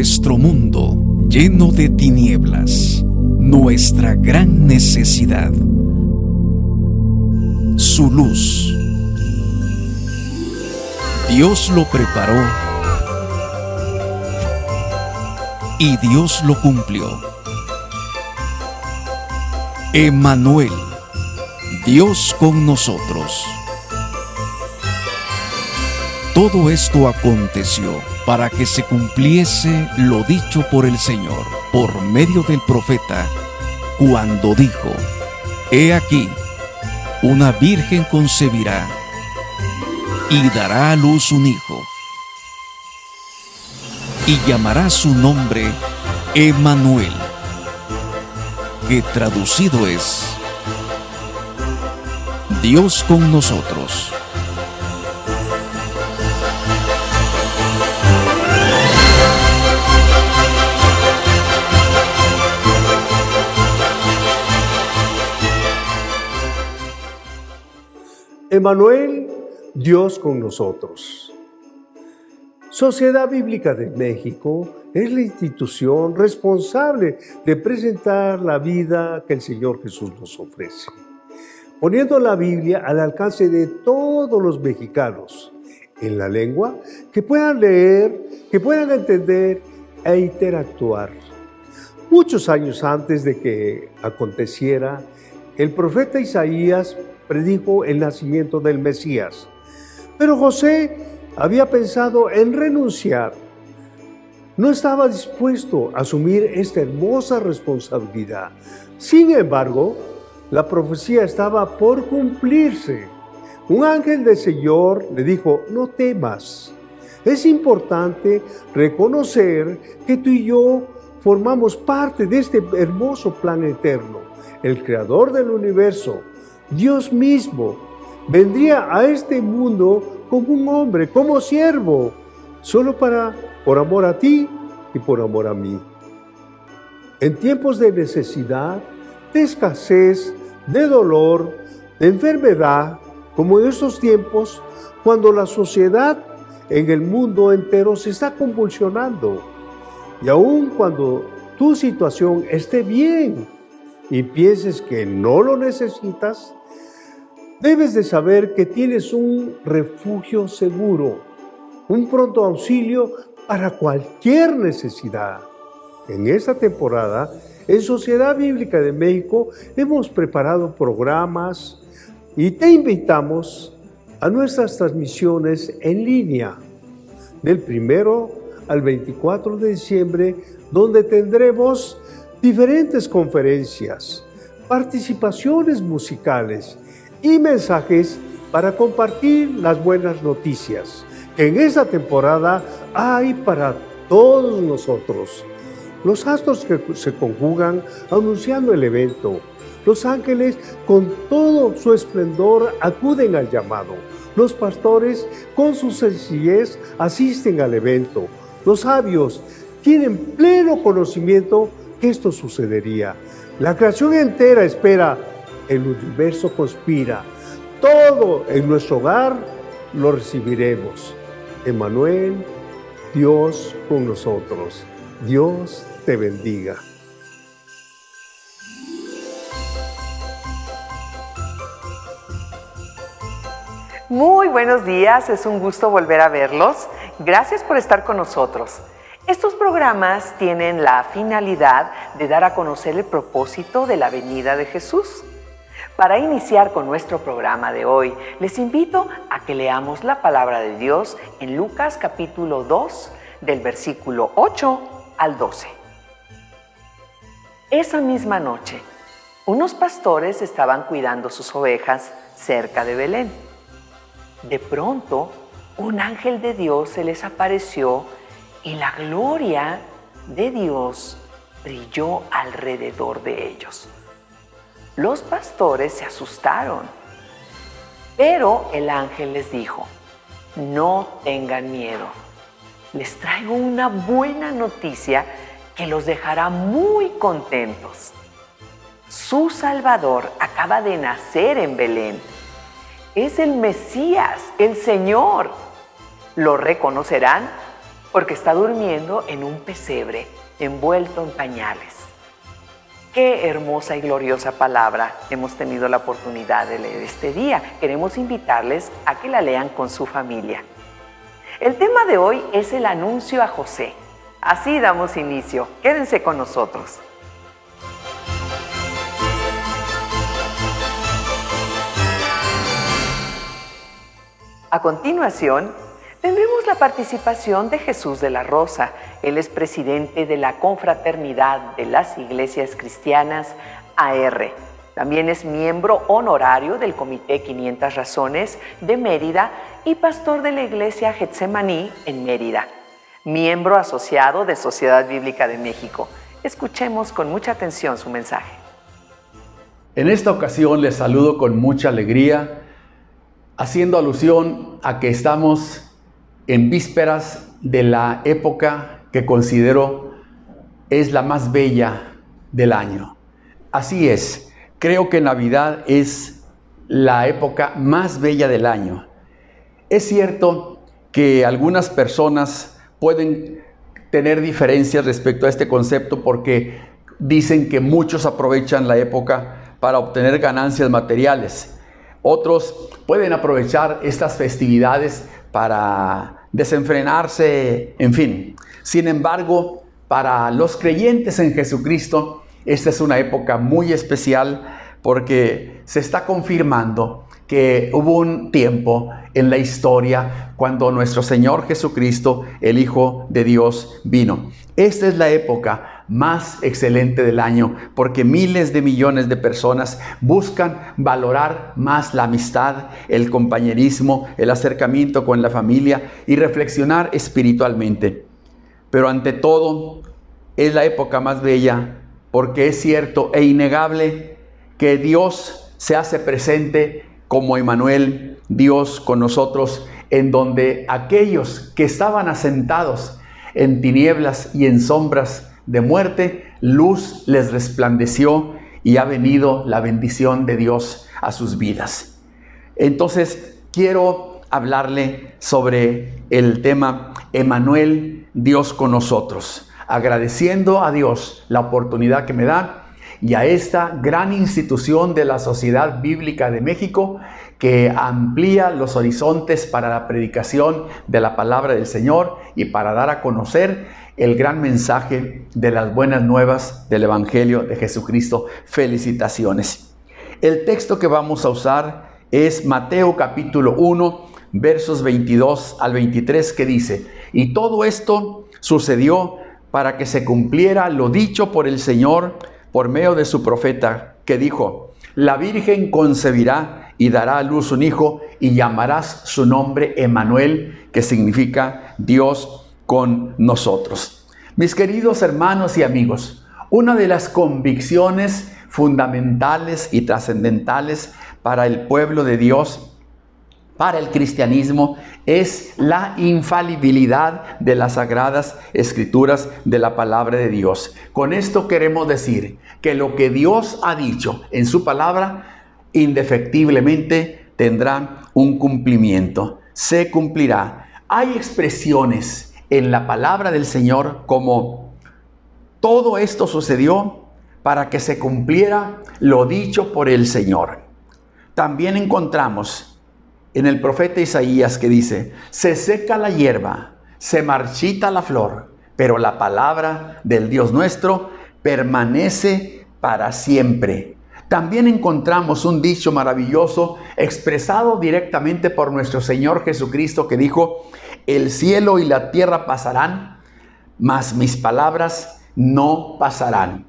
nuestro mundo lleno de tinieblas, nuestra gran necesidad, su luz. Dios lo preparó y Dios lo cumplió. Emmanuel, Dios con nosotros. Todo esto aconteció para que se cumpliese lo dicho por el Señor, por medio del profeta, cuando dijo: He aquí, una virgen concebirá y dará a luz un hijo, y llamará su nombre Emmanuel, que traducido es Dios con nosotros. Emmanuel, Dios con nosotros. Sociedad Bíblica de México es la institución responsable de presentar la vida que el Señor Jesús nos ofrece, poniendo la Biblia al alcance de todos los mexicanos, en la lengua que puedan leer, que puedan entender e interactuar. Muchos años antes de que aconteciera, el profeta Isaías predijo el nacimiento del Mesías. Pero José había pensado en renunciar. No estaba dispuesto a asumir esta hermosa responsabilidad. Sin embargo, la profecía estaba por cumplirse. Un ángel del Señor le dijo: no temas. Es importante reconocer que tú y yo formamos parte de este hermoso plan eterno. El creador del universo, Dios mismo, vendría a este mundo como un hombre, como siervo, solo por amor a ti y por amor a mí. En tiempos de necesidad, de escasez, de dolor, de enfermedad, como en estos tiempos, cuando la sociedad en el mundo entero se está convulsionando, y aun cuando tu situación esté bien y pienses que no lo necesitas, debes de saber que tienes un refugio seguro, un pronto auxilio para cualquier necesidad. En esta temporada, en Sociedad Bíblica de México, hemos preparado programas y te invitamos a nuestras transmisiones en línea, del 1 al 24 de diciembre, donde tendremos diferentes conferencias, participaciones musicales y mensajes para compartir las buenas noticias que en esta temporada hay para todos nosotros. Los astros que se conjugan anunciando el evento. Los ángeles con todo su esplendor acuden al llamado. Los pastores con su sencillez asisten al evento. Los sabios tienen pleno conocimiento que esto sucedería. La creación entera espera. El universo conspira. Todo en nuestro hogar lo recibiremos. Emmanuel, Dios con nosotros. Dios te bendiga. Muy buenos días, es un gusto volver a verlos. Gracias por estar con nosotros. Estos programas tienen la finalidad de dar a conocer el propósito de la venida de Jesús. Para iniciar con nuestro programa de hoy, les invito a que leamos la palabra de Dios en Lucas capítulo 2, del versículo 8 al 12. Esa misma noche, unos pastores estaban cuidando sus ovejas cerca de Belén. De pronto, un ángel de Dios se les apareció y la gloria de Dios brilló alrededor de ellos. Los pastores se asustaron, pero el ángel les dijo: no tengan miedo. Les traigo una buena noticia que los dejará muy contentos. Su Salvador acaba de nacer en Belén. Es el Mesías, el Señor. Lo reconocerán porque está durmiendo en un pesebre envuelto en pañales. Qué hermosa y gloriosa palabra hemos tenido la oportunidad de leer este día. Queremos invitarles a que la lean con su familia. El tema de hoy es el anuncio a José. Así damos inicio. Quédense con nosotros. A continuación, tendremos la participación de Jesús de la Rosa. Él es presidente de la Confraternidad de las Iglesias Cristianas, AR. También es miembro honorario del Comité 500 Razones de Mérida y pastor de la Iglesia Getsemaní en Mérida. Miembro asociado de Sociedad Bíblica de México. Escuchemos con mucha atención su mensaje. En esta ocasión les saludo con mucha alegría, haciendo alusión a que estamos en vísperas de la época que considero es la más bella del año. Así es, creo que Navidad es la época más bella del año. Es cierto que algunas personas pueden tener diferencias respecto a este concepto porque dicen que muchos aprovechan la época para obtener ganancias materiales. Otros pueden aprovechar estas festividades para desenfrenarse, en fin. Sin embargo, para los creyentes en Jesucristo, esta es una época muy especial porque se está confirmando que hubo un tiempo en la historia cuando nuestro Señor Jesucristo, el Hijo de Dios, vino. Esta es la época más excelente del año porque miles de millones de personas buscan valorar más la amistad, el compañerismo, el acercamiento con la familia y reflexionar espiritualmente. Pero ante todo, es la época más bella porque es cierto e innegable que Dios se hace presente como Emmanuel, Dios con nosotros, en donde aquellos que estaban asentados en tinieblas y en sombras de muerte, luz les resplandeció y ha venido la bendición de Dios a sus vidas. Entonces, quiero hablarle sobre el tema Emmanuel, Dios con nosotros, agradeciendo a Dios la oportunidad que me da y a esta gran institución de la Sociedad Bíblica de México que amplía los horizontes para la predicación de la palabra del Señor y para dar a conocer el gran mensaje de las buenas nuevas del Evangelio de Jesucristo. Felicitaciones. El texto que vamos a usar es Mateo capítulo 1, versos 22 al 23, que dice: y todo esto sucedió para que se cumpliera lo dicho por el Señor por medio de su profeta, que dijo: la Virgen concebirá y dará a luz un hijo y llamarás su nombre Emmanuel, que significa Dios con nosotros. Mis queridos hermanos y amigos, una de las convicciones fundamentales y trascendentales para el pueblo de Dios, para el cristianismo, es la infalibilidad de las sagradas escrituras de la palabra de Dios. Con esto queremos decir que lo que Dios ha dicho en su palabra, indefectiblemente tendrá un cumplimiento, se cumplirá. Hay expresiones en la palabra del Señor como: todo esto sucedió para que se cumpliera lo dicho por el Señor. También encontramos en el profeta Isaías que dice: se seca la hierba, se marchita la flor, pero la palabra del Dios nuestro permanece para siempre. También encontramos un dicho maravilloso expresado directamente por nuestro Señor Jesucristo que dijo: el cielo y la tierra pasarán, mas mis palabras no pasarán.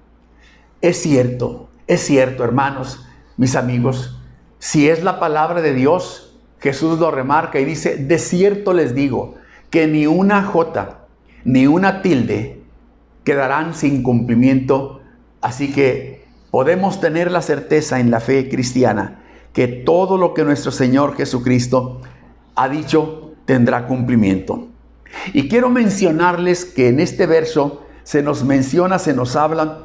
Es cierto, hermanos, mis amigos, si es la palabra de Dios, Jesús lo remarca y dice: de cierto les digo que ni una jota ni una tilde quedarán sin cumplimiento. Así que podemos tener la certeza en la fe cristiana que todo lo que nuestro Señor Jesucristo ha dicho tendrá cumplimiento. Y quiero mencionarles que en este verso se nos habla,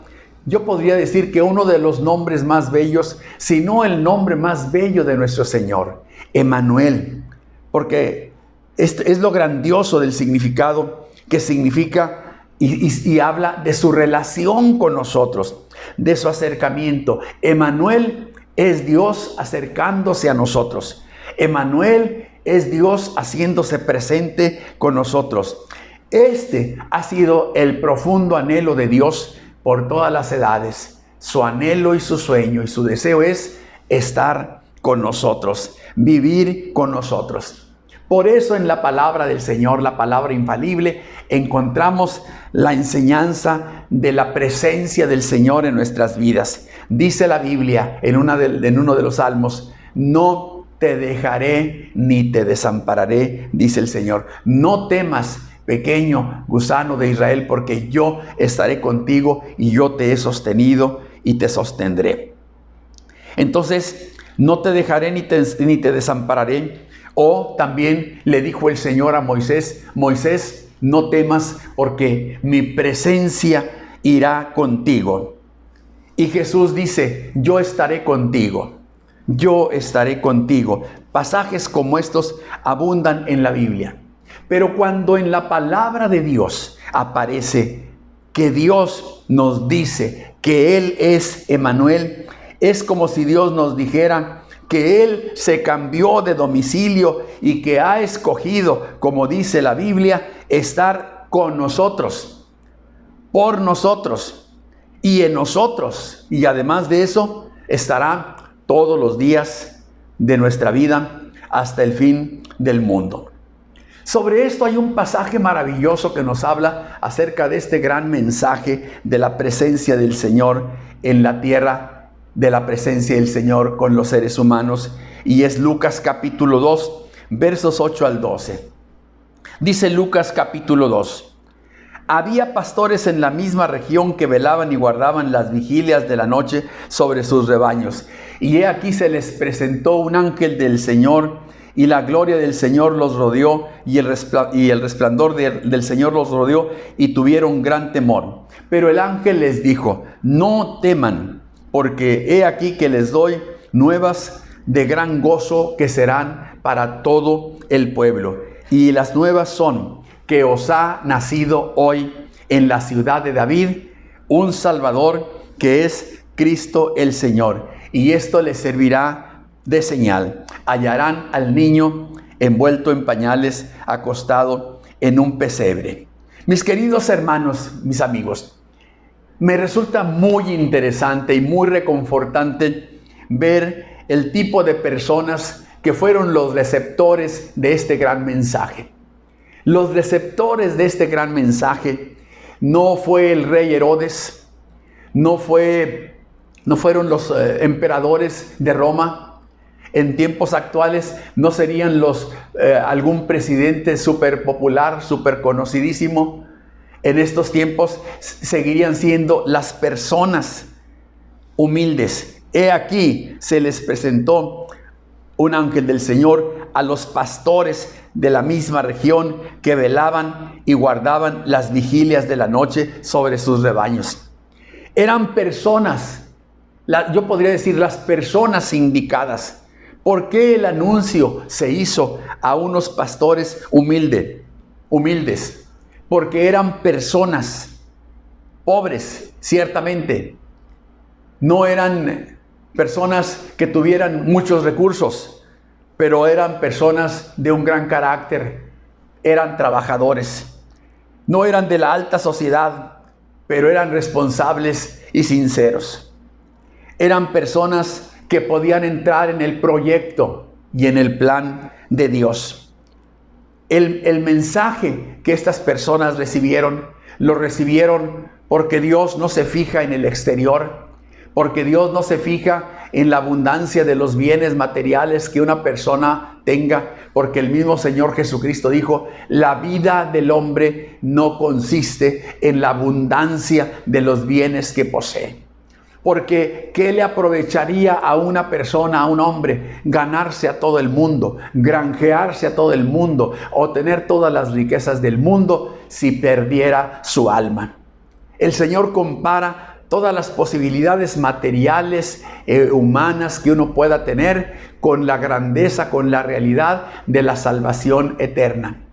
yo podría decir que uno de los nombres más bellos, si no el nombre más bello de nuestro Señor, Emmanuel, porque esto es lo grandioso del significado que significa y habla de su relación con nosotros, de su acercamiento. Emmanuel es Dios acercándose a nosotros. Emmanuel es Dios haciéndose presente con nosotros. Este ha sido el profundo anhelo de Dios por todas las edades. Su anhelo y su sueño y su deseo es estar con nosotros, vivir con nosotros. Por eso en la palabra del Señor, la palabra infalible, encontramos la enseñanza de la presencia del Señor en nuestras vidas. Dice la Biblia en uno de los salmos: no te dejaré ni te desampararé, dice el Señor. No temas, pequeño gusano de Israel, porque yo estaré contigo y yo te he sostenido y te sostendré. Entonces, no te dejaré ni te desampararé. O también le dijo el Señor a Moisés: Moisés, no temas, porque mi presencia irá contigo. Y Jesús dice: yo estaré contigo. Yo estaré contigo. Pasajes como estos abundan en la Biblia. Pero cuando en la palabra de Dios aparece que Dios nos dice que Él es Emmanuel, es como si Dios nos dijera que Él se cambió de domicilio y que ha escogido, como dice la Biblia, estar con nosotros, por nosotros y en nosotros. Y además de eso, estará todos los días de nuestra vida hasta el fin del mundo. Sobre esto hay un pasaje maravilloso que nos habla acerca de este gran mensaje de la presencia del Señor en la tierra, de la presencia del Señor con los seres humanos, y es Lucas capítulo 2, versos 8 al 12. Dice Lucas capítulo 2: había pastores en la misma región que velaban y guardaban las vigilias de la noche sobre sus rebaños. Y he aquí se les presentó un ángel del Señor, y la gloria del Señor los rodeó, y el resplandor del Señor los rodeó, y tuvieron gran temor. Pero el ángel les dijo: no teman, porque he aquí que les doy nuevas de gran gozo que serán para todo el pueblo. Y las nuevas son que os ha nacido hoy en la ciudad de David un Salvador, que es Cristo el Señor. Y esto les servirá de señal: hallarán al niño envuelto en pañales, acostado en un pesebre. Mis queridos hermanos, mis amigos, me resulta muy interesante y muy reconfortante ver el tipo de personas que fueron los receptores de este gran mensaje. Los receptores de este gran mensaje no fue el rey Herodes, no fueron los emperadores de Roma. En tiempos actuales no serían algún presidente súper popular, súper conocidísimo. En estos tiempos seguirían siendo las personas humildes. He aquí se les presentó un ángel del Señor a los pastores de la misma región que velaban y guardaban las vigilias de la noche sobre sus rebaños. Eran personas, yo podría decir las personas indicadas. ¿Por qué el anuncio se hizo a unos pastores humildes? Porque eran personas pobres, ciertamente. No eran personas que tuvieran muchos recursos, pero eran personas de un gran carácter. Eran trabajadores. No eran de la alta sociedad, pero eran responsables y sinceros. Eran personas que podían entrar en el proyecto y en el plan de Dios. El mensaje que estas personas recibieron, lo recibieron porque Dios no se fija en el exterior, porque Dios no se fija en la abundancia de los bienes materiales que una persona tenga, porque el mismo Señor Jesucristo dijo: la vida del hombre no consiste en la abundancia de los bienes que posee. Porque ¿qué le aprovecharía a una persona, a un hombre, ganarse a todo el mundo, granjearse a todo el mundo o tener todas las riquezas del mundo si perdiera su alma? El Señor compara todas las posibilidades materiales, humanas que uno pueda tener con la grandeza, con la realidad de la salvación eterna.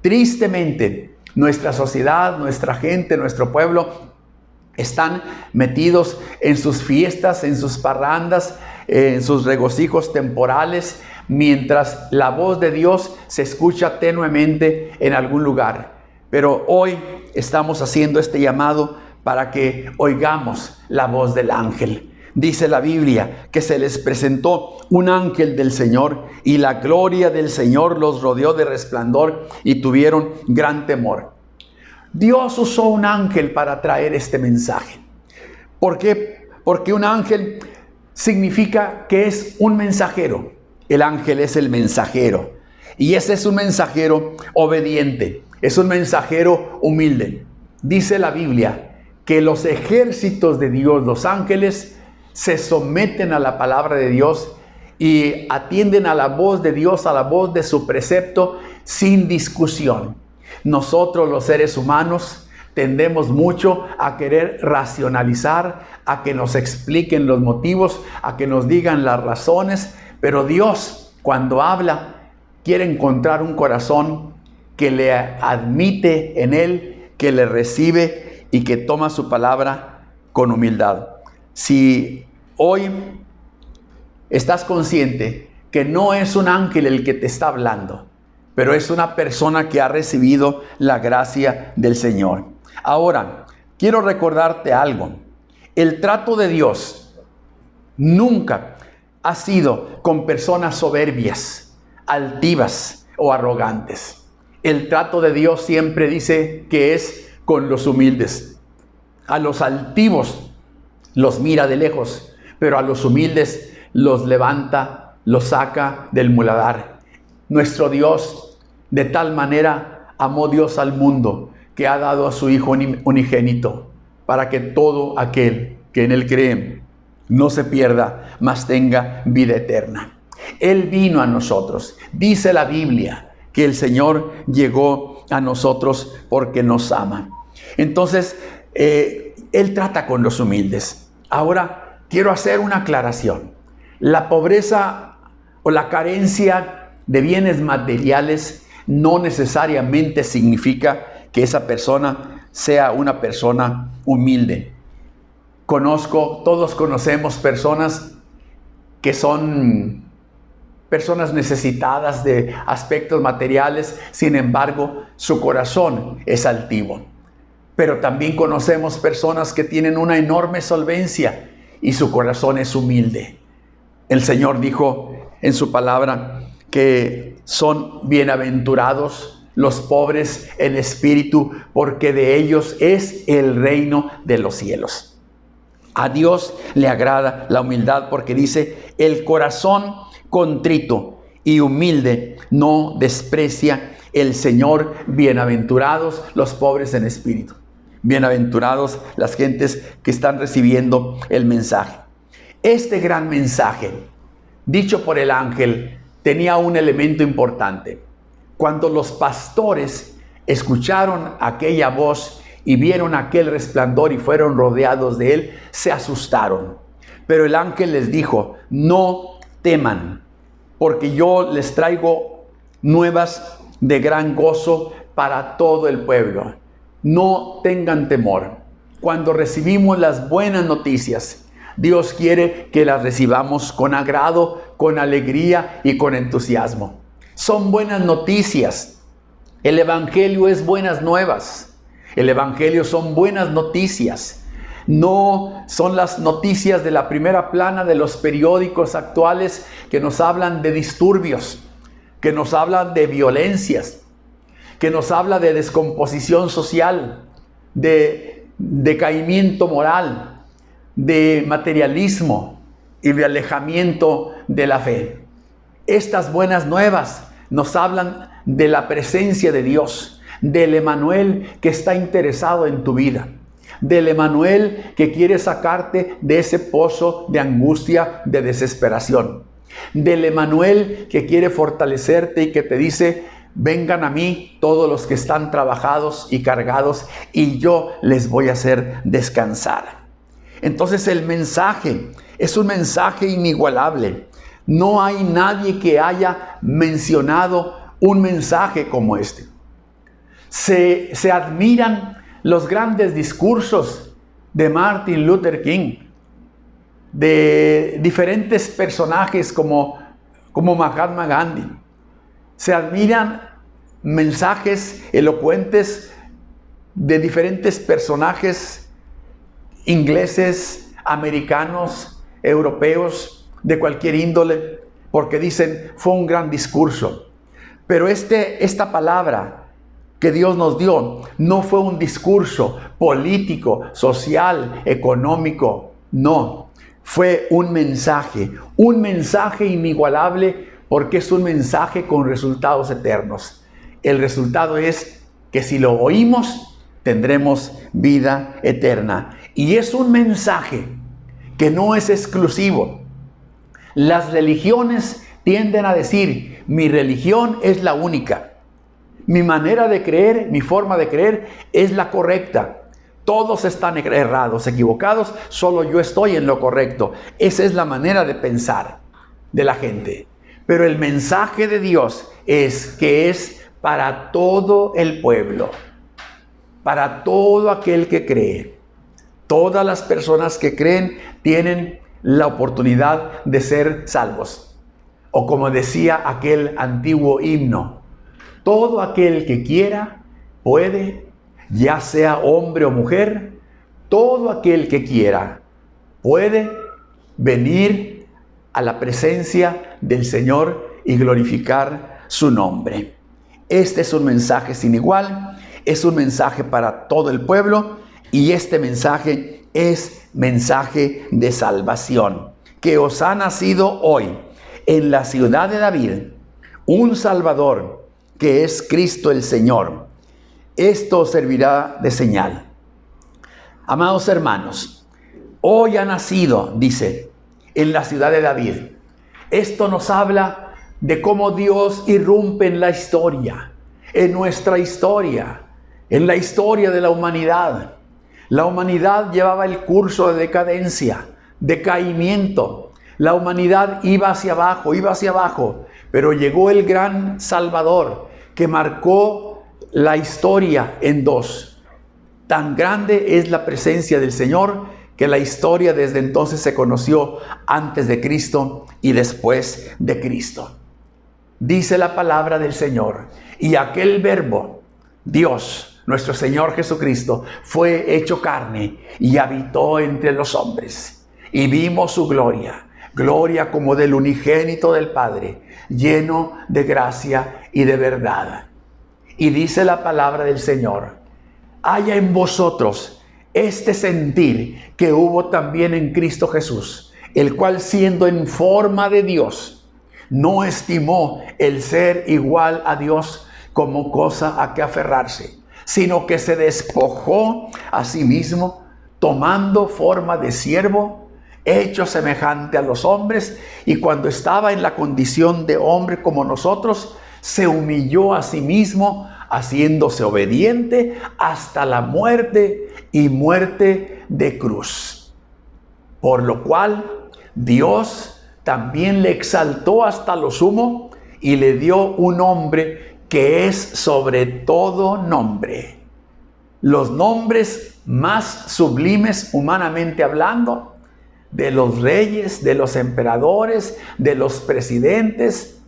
Tristemente, Nuestra sociedad, nuestra gente, nuestro pueblo están metidos en sus fiestas, en sus parrandas, en sus regocijos temporales, mientras la voz de Dios se escucha tenuemente en algún lugar. Pero hoy estamos haciendo este llamado para que oigamos la voz del ángel. Dice la Biblia que se les presentó un ángel del Señor y la gloria del Señor los rodeó de resplandor y tuvieron gran temor. Dios usó un ángel para traer este mensaje. ¿Por qué? Porque un ángel significa que es un mensajero. El ángel es el mensajero. Y ese es un mensajero obediente. Es un mensajero humilde. Dice la Biblia que los ejércitos de Dios, los ángeles, se someten a la palabra de Dios y atienden a la voz de Dios, a la voz de su precepto, sin discusión. Nosotros, los seres humanos, tendemos mucho a querer racionalizar, a que nos expliquen los motivos, a que nos digan las razones, pero Dios, cuando habla, quiere encontrar un corazón que le admite en Él, que le recibe y que toma su palabra con humildad. Si hoy estás consciente que no es un ángel el que te está hablando, pero es una persona que ha recibido la gracia del Señor. Ahora, quiero recordarte algo. El trato de Dios nunca ha sido con personas soberbias, altivas o arrogantes. El trato de Dios siempre dice que es con los humildes. A los altivos los mira de lejos, pero a los humildes los levanta, los saca del muladar. Nuestro Dios, de tal manera amó Dios al mundo, que ha dado a su Hijo unigénito, para que todo aquel que en Él cree no se pierda, mas tenga vida eterna. Él vino a nosotros. Dice la Biblia que el Señor llegó a nosotros porque nos ama. Entonces, Él trata con los humildes. Ahora, quiero hacer una aclaración. La pobreza o la carencia de bienes materiales no necesariamente significa que esa persona sea una persona humilde. Todos conocemos personas que son personas necesitadas de aspectos materiales, sin embargo, su corazón es altivo. Pero también conocemos personas que tienen una enorme solvencia y su corazón es humilde. El Señor dijo en su palabra que son bienaventurados los pobres en espíritu, porque de ellos es el reino de los cielos. A Dios le agrada la humildad, porque dice: el corazón contrito y humilde no desprecia el Señor. Bienaventurados los pobres en espíritu. Bienaventurados las gentes que están recibiendo el mensaje. Este gran mensaje, dicho por el ángel, tenía un elemento importante. Cuando los pastores escucharon aquella voz y vieron aquel resplandor y fueron rodeados de él, se asustaron. Pero el ángel les dijo: no teman, porque yo les traigo nuevas de gran gozo para todo el pueblo. No tengan temor. Cuando recibimos las buenas noticias, Dios quiere que las recibamos con agrado, con alegría y con entusiasmo. Son buenas noticias. El Evangelio es buenas nuevas. El Evangelio son buenas noticias. No son las noticias de la primera plana de los periódicos actuales que nos hablan de disturbios, que nos hablan de violencias, que nos habla de descomposición social, de decaimiento moral, de materialismo y de alejamiento de la fe. Estas buenas nuevas nos hablan de la presencia de Dios, del Emanuel que está interesado en tu vida, del Emanuel que quiere sacarte de ese pozo de angustia, de desesperación, del Emanuel que quiere fortalecerte y que te dice: vengan a mí todos los que están trabajados y cargados, y yo les voy a hacer descansar. Entonces el mensaje es un mensaje inigualable. No hay nadie que haya mencionado un mensaje como este. Se admiran los grandes discursos de Martin Luther King, de diferentes personajes como Mahatma Gandhi. Se admiran mensajes elocuentes de diferentes personajes ingleses, americanos, europeos, de cualquier índole, porque dicen, fue un gran discurso. Pero esta palabra que Dios nos dio no fue un discurso político, social, económico, no. Fue un mensaje inigualable, porque es un mensaje con resultados eternos. El resultado es que si lo oímos, tendremos vida eterna. Y es un mensaje que no es exclusivo. Las religiones tienden a decir, mi religión es la única. Mi manera de creer, mi forma de creer es la correcta. Todos están errados, equivocados, solo yo estoy en lo correcto. Esa es la manera de pensar de la gente. Pero el mensaje de Dios es que es para todo el pueblo, para todo aquel que cree. Todas las personas que creen tienen la oportunidad de ser salvos. O como decía aquel antiguo himno, todo aquel que quiera puede, ya sea hombre o mujer, todo aquel que quiera puede venir a la presencia del Señor y glorificar su nombre. Este es un mensaje sin igual, es un mensaje para todo el pueblo, y este mensaje es mensaje de salvación, que os ha nacido hoy en la ciudad de David un Salvador, que es Cristo el Señor. Esto servirá de señal. Amados hermanos, hoy ha nacido, dice, en la ciudad de David. Esto nos habla de cómo Dios irrumpe en la historia, en nuestra historia, en la historia de la humanidad. La humanidad llevaba el curso de decadencia, decaimiento. La humanidad iba hacia abajo, pero llegó el gran Salvador que marcó la historia en dos. Tan grande es la presencia del Señor que la historia desde entonces se conoció antes de Cristo y después de Cristo. Dice la palabra del Señor, y aquel verbo, Dios, nuestro Señor Jesucristo, fue hecho carne y habitó entre los hombres. Y vimos su gloria, gloria como del unigénito del Padre, lleno de gracia y de verdad. Y dice la palabra del Señor, haya en vosotros este sentir que hubo también en Cristo Jesús, el cual siendo en forma de Dios, no estimó el ser igual a Dios como cosa a que aferrarse, sino que se despojó a sí mismo, tomando forma de siervo, hecho semejante a los hombres, y cuando estaba en la condición de hombre como nosotros, se humilló a sí mismo, haciéndose obediente hasta la muerte y muerte de cruz. Por lo cual Dios también le exaltó hasta lo sumo y le dio un nombre que es sobre todo nombre. Los nombres más sublimes humanamente hablando, de los reyes, de los emperadores, de los presidentes,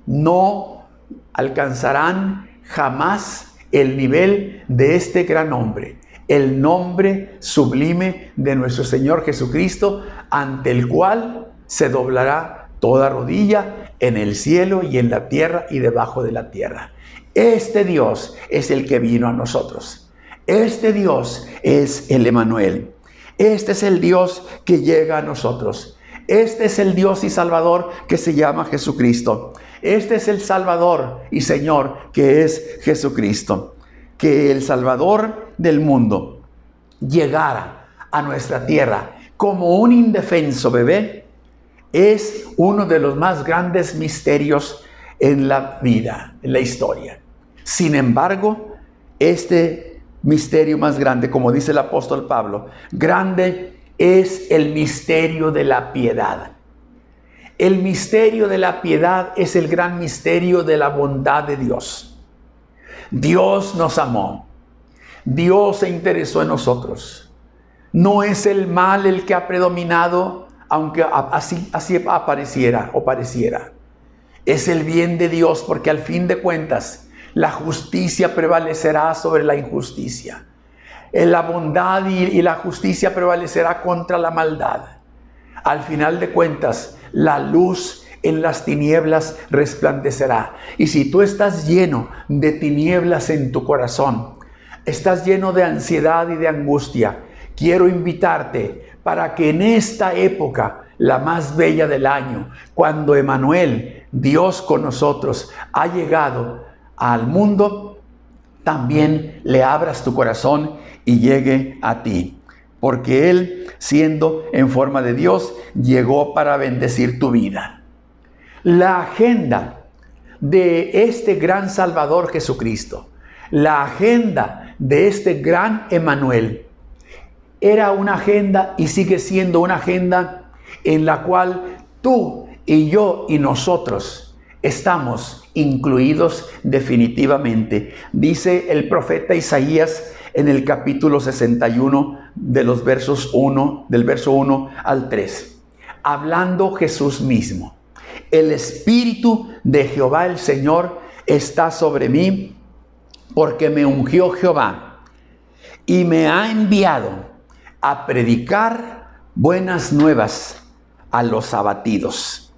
no alcanzarán jamás el nivel de este gran nombre, el nombre sublime de nuestro Señor Jesucristo, ante el cual se doblará toda rodilla en el cielo y en la tierra y debajo de la tierra. Este Dios es el que vino a nosotros. Este Dios es el Emmanuel. Este es el Dios que llega a nosotros. Este es el Dios y Salvador que se llama Jesucristo. Este es el Salvador y Señor que es Jesucristo. Que el Salvador del mundo llegara a nuestra tierra como un indefenso bebé es uno de los más grandes misterios en la vida, en la historia. Sin embargo, este misterio más grande, como dice el apóstol Pablo, grande es el misterio de la piedad. El misterio de la piedad es el gran misterio de la bondad de Dios. Dios nos amó. Dios se interesó en nosotros. No es el mal el que ha predominado, aunque así apareciera o pareciera. Es el bien de Dios, porque al fin de cuentas la justicia prevalecerá sobre la injusticia. La bondad y la justicia prevalecerá contra la maldad. Al final de cuentas, la luz en las tinieblas resplandecerá. Y si tú estás lleno de tinieblas en tu corazón, estás lleno de ansiedad y de angustia, quiero invitarte para que en esta época, la más bella del año, cuando Emmanuel, Dios con nosotros, ha llegado al mundo, también le abras tu corazón y llegue a ti. Porque Él, siendo en forma de Dios, llegó para bendecir tu vida. La agenda de este gran Salvador Jesucristo, la agenda de este gran Emmanuel, era una agenda y sigue siendo una agenda en la cual tú y yo y nosotros estamos incluidos definitivamente. Dice el profeta Isaías en el capítulo 61 del verso 1 al 3, hablando Jesús mismo: el Espíritu de Jehová el Señor está sobre mí, porque me ungió Jehová y me ha enviado a predicar buenas nuevas a los abatidos.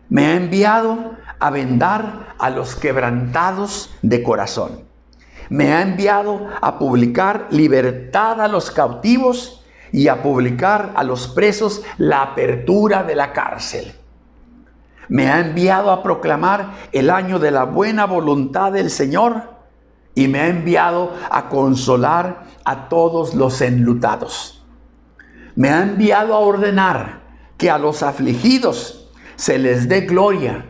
Me ha enviado a vendar a los quebrantados de corazón. Me ha enviado a publicar libertad a los cautivos y a publicar a los presos la apertura de la cárcel. Me ha enviado a proclamar el año de la buena voluntad del Señor y me ha enviado a consolar a todos los enlutados. Me ha enviado a ordenar que a los afligidos se les dé gloria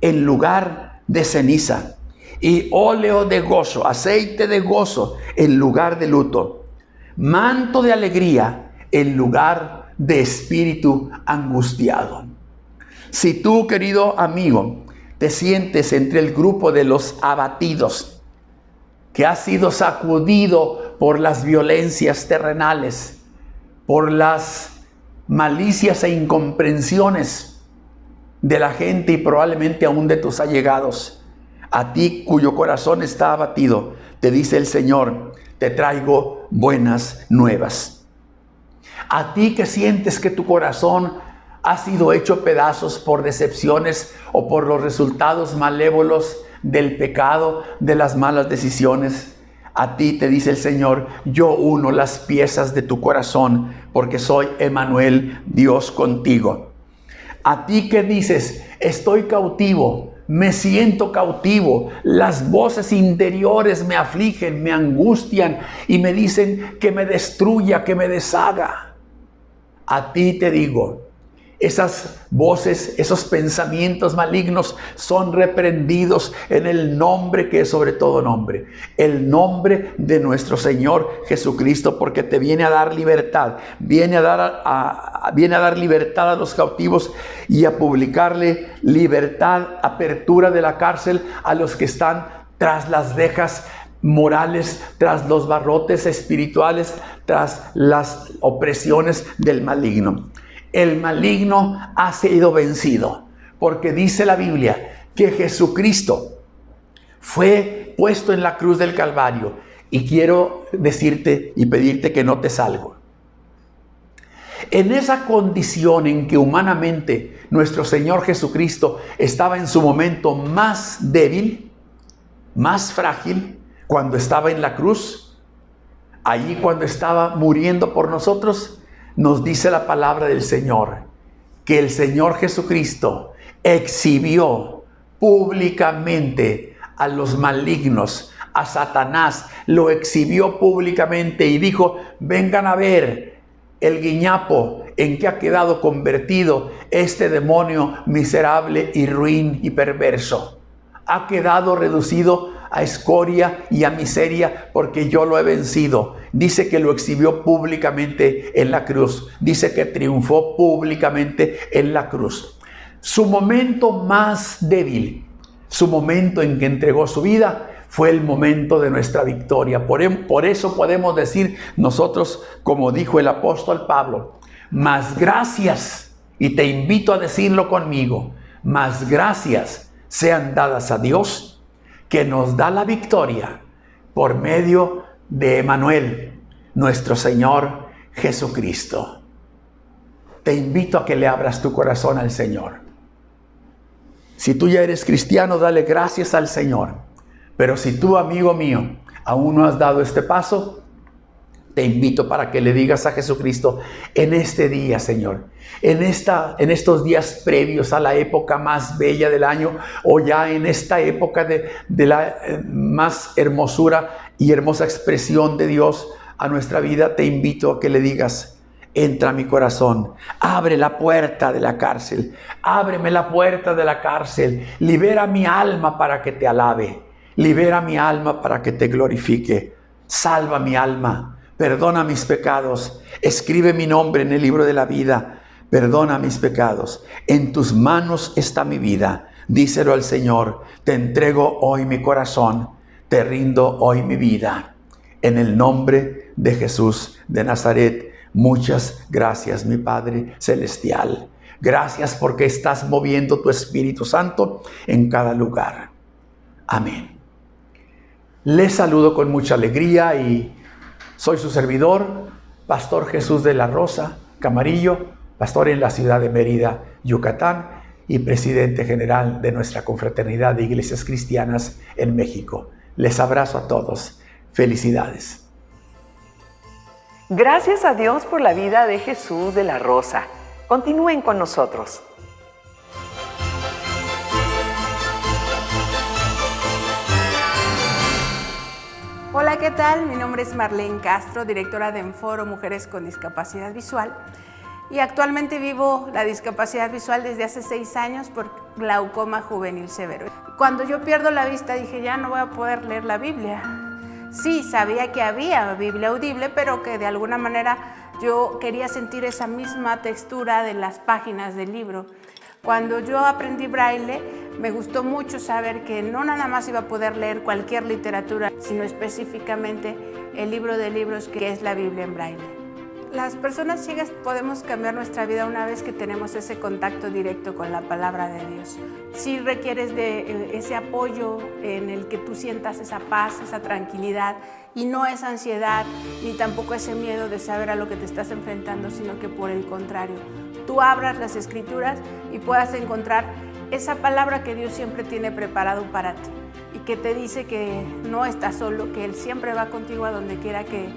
en lugar de ceniza, y óleo de gozo, aceite de gozo en lugar de luto, manto de alegría en lugar de espíritu angustiado. Si tú, querido amigo, te sientes entre el grupo de los abatidos, que has sido sacudido por las violencias terrenales, por las malicias e incomprensiones de la gente y probablemente aún de tus allegados, a ti cuyo corazón está abatido, te dice el Señor: te traigo buenas nuevas. A ti que sientes que tu corazón ha sido hecho pedazos por decepciones o por los resultados malévolos del pecado, de las malas decisiones, a ti te dice el Señor: yo uno las piezas de tu corazón, porque soy Emmanuel, Dios contigo. A ti que dices: estoy cautivo, me siento cautivo, las voces interiores me afligen, me angustian y me dicen que me destruya, que me deshaga. A ti te digo: esas voces, esos pensamientos malignos son reprendidos en el nombre que es sobre todo nombre, el nombre de nuestro Señor Jesucristo, porque te viene a dar libertad, viene a dar libertad a los cautivos y a publicarle libertad, apertura de la cárcel a los que están tras las rejas morales, tras los barrotes espirituales, tras las opresiones del maligno. El maligno ha sido vencido, porque dice la Biblia que Jesucristo fue puesto en la cruz del Calvario. Y quiero decirte y pedirte que notes algo. En esa condición en que humanamente nuestro Señor Jesucristo estaba en su momento más débil, más frágil, cuando estaba en la cruz, allí cuando estaba muriendo por nosotros, nos dice la palabra del Señor que el Señor Jesucristo exhibió públicamente a los malignos, a Satanás, lo exhibió públicamente y dijo: vengan a ver el guiñapo en que ha quedado convertido este demonio miserable y ruin y perverso. Ha quedado reducido a escoria y a miseria, porque yo lo he vencido. Dice que lo exhibió públicamente en la cruz. Dice que triunfó públicamente en la cruz. Su momento más débil, su momento en que entregó su vida, fue el momento de nuestra victoria. Por eso podemos decir nosotros, como dijo el apóstol Pablo, más gracias, y te invito a decirlo conmigo, más gracias sean dadas a Dios, que nos da la victoria por medio de Emmanuel, nuestro Señor Jesucristo. Te invito a que le abras tu corazón al Señor. Si tú ya eres cristiano, dale gracias al Señor. Pero si tú, amigo mío, aún no has dado este paso, te invito para que le digas a Jesucristo en este día, Señor, en estos días previos a la época más bella del año, o ya en esta época de la más hermosura y hermosa expresión de Dios a nuestra vida, te invito a que le digas: entra a mi corazón, abre la puerta de la cárcel, ábreme la puerta de la cárcel, libera mi alma para que te alabe, libera mi alma para que te glorifique, salva mi alma, perdona mis pecados, escribe mi nombre en el libro de la vida, perdona mis pecados, en tus manos está mi vida, díselo al Señor, te entrego hoy mi corazón, te rindo hoy mi vida, en el nombre de Jesús de Nazaret. Muchas gracias, mi Padre Celestial. Gracias porque estás moviendo tu Espíritu Santo en cada lugar. Amén. Les saludo con mucha alegría y soy su servidor, Pastor Jesús de la Rosa Camarillo, pastor en la ciudad de Mérida, Yucatán, y presidente general de nuestra confraternidad de iglesias cristianas en México. Les abrazo a todos. Felicidades. Gracias a Dios por la vida de Jesús de la Rosa. Continúen con nosotros. Hola, ¿qué tal? Mi nombre es Marlene Castro, directora de Enforo Mujeres con Discapacidad Visual, y actualmente vivo la discapacidad visual desde hace 6 años por glaucoma juvenil severo. Cuando yo pierdo la vista dije, ya no voy a poder leer la Biblia. Sí, sabía que había Biblia audible, pero que de alguna manera yo quería sentir esa misma textura de las páginas del libro. Cuando yo aprendí braille, me gustó mucho saber que no nada más iba a poder leer cualquier literatura, sino específicamente el libro de libros que es la Biblia en braille. Las personas ciegas podemos cambiar nuestra vida una vez que tenemos ese contacto directo con la palabra de Dios. Si requieres de ese apoyo en el que tú sientas esa paz, esa tranquilidad, y no esa ansiedad, ni tampoco ese miedo de saber a lo que te estás enfrentando, sino que por el contrario, tú abras las Escrituras y puedas encontrar esa palabra que Dios siempre tiene preparado para ti y que te dice que no estás solo, que Él siempre va contigo a donde quiera que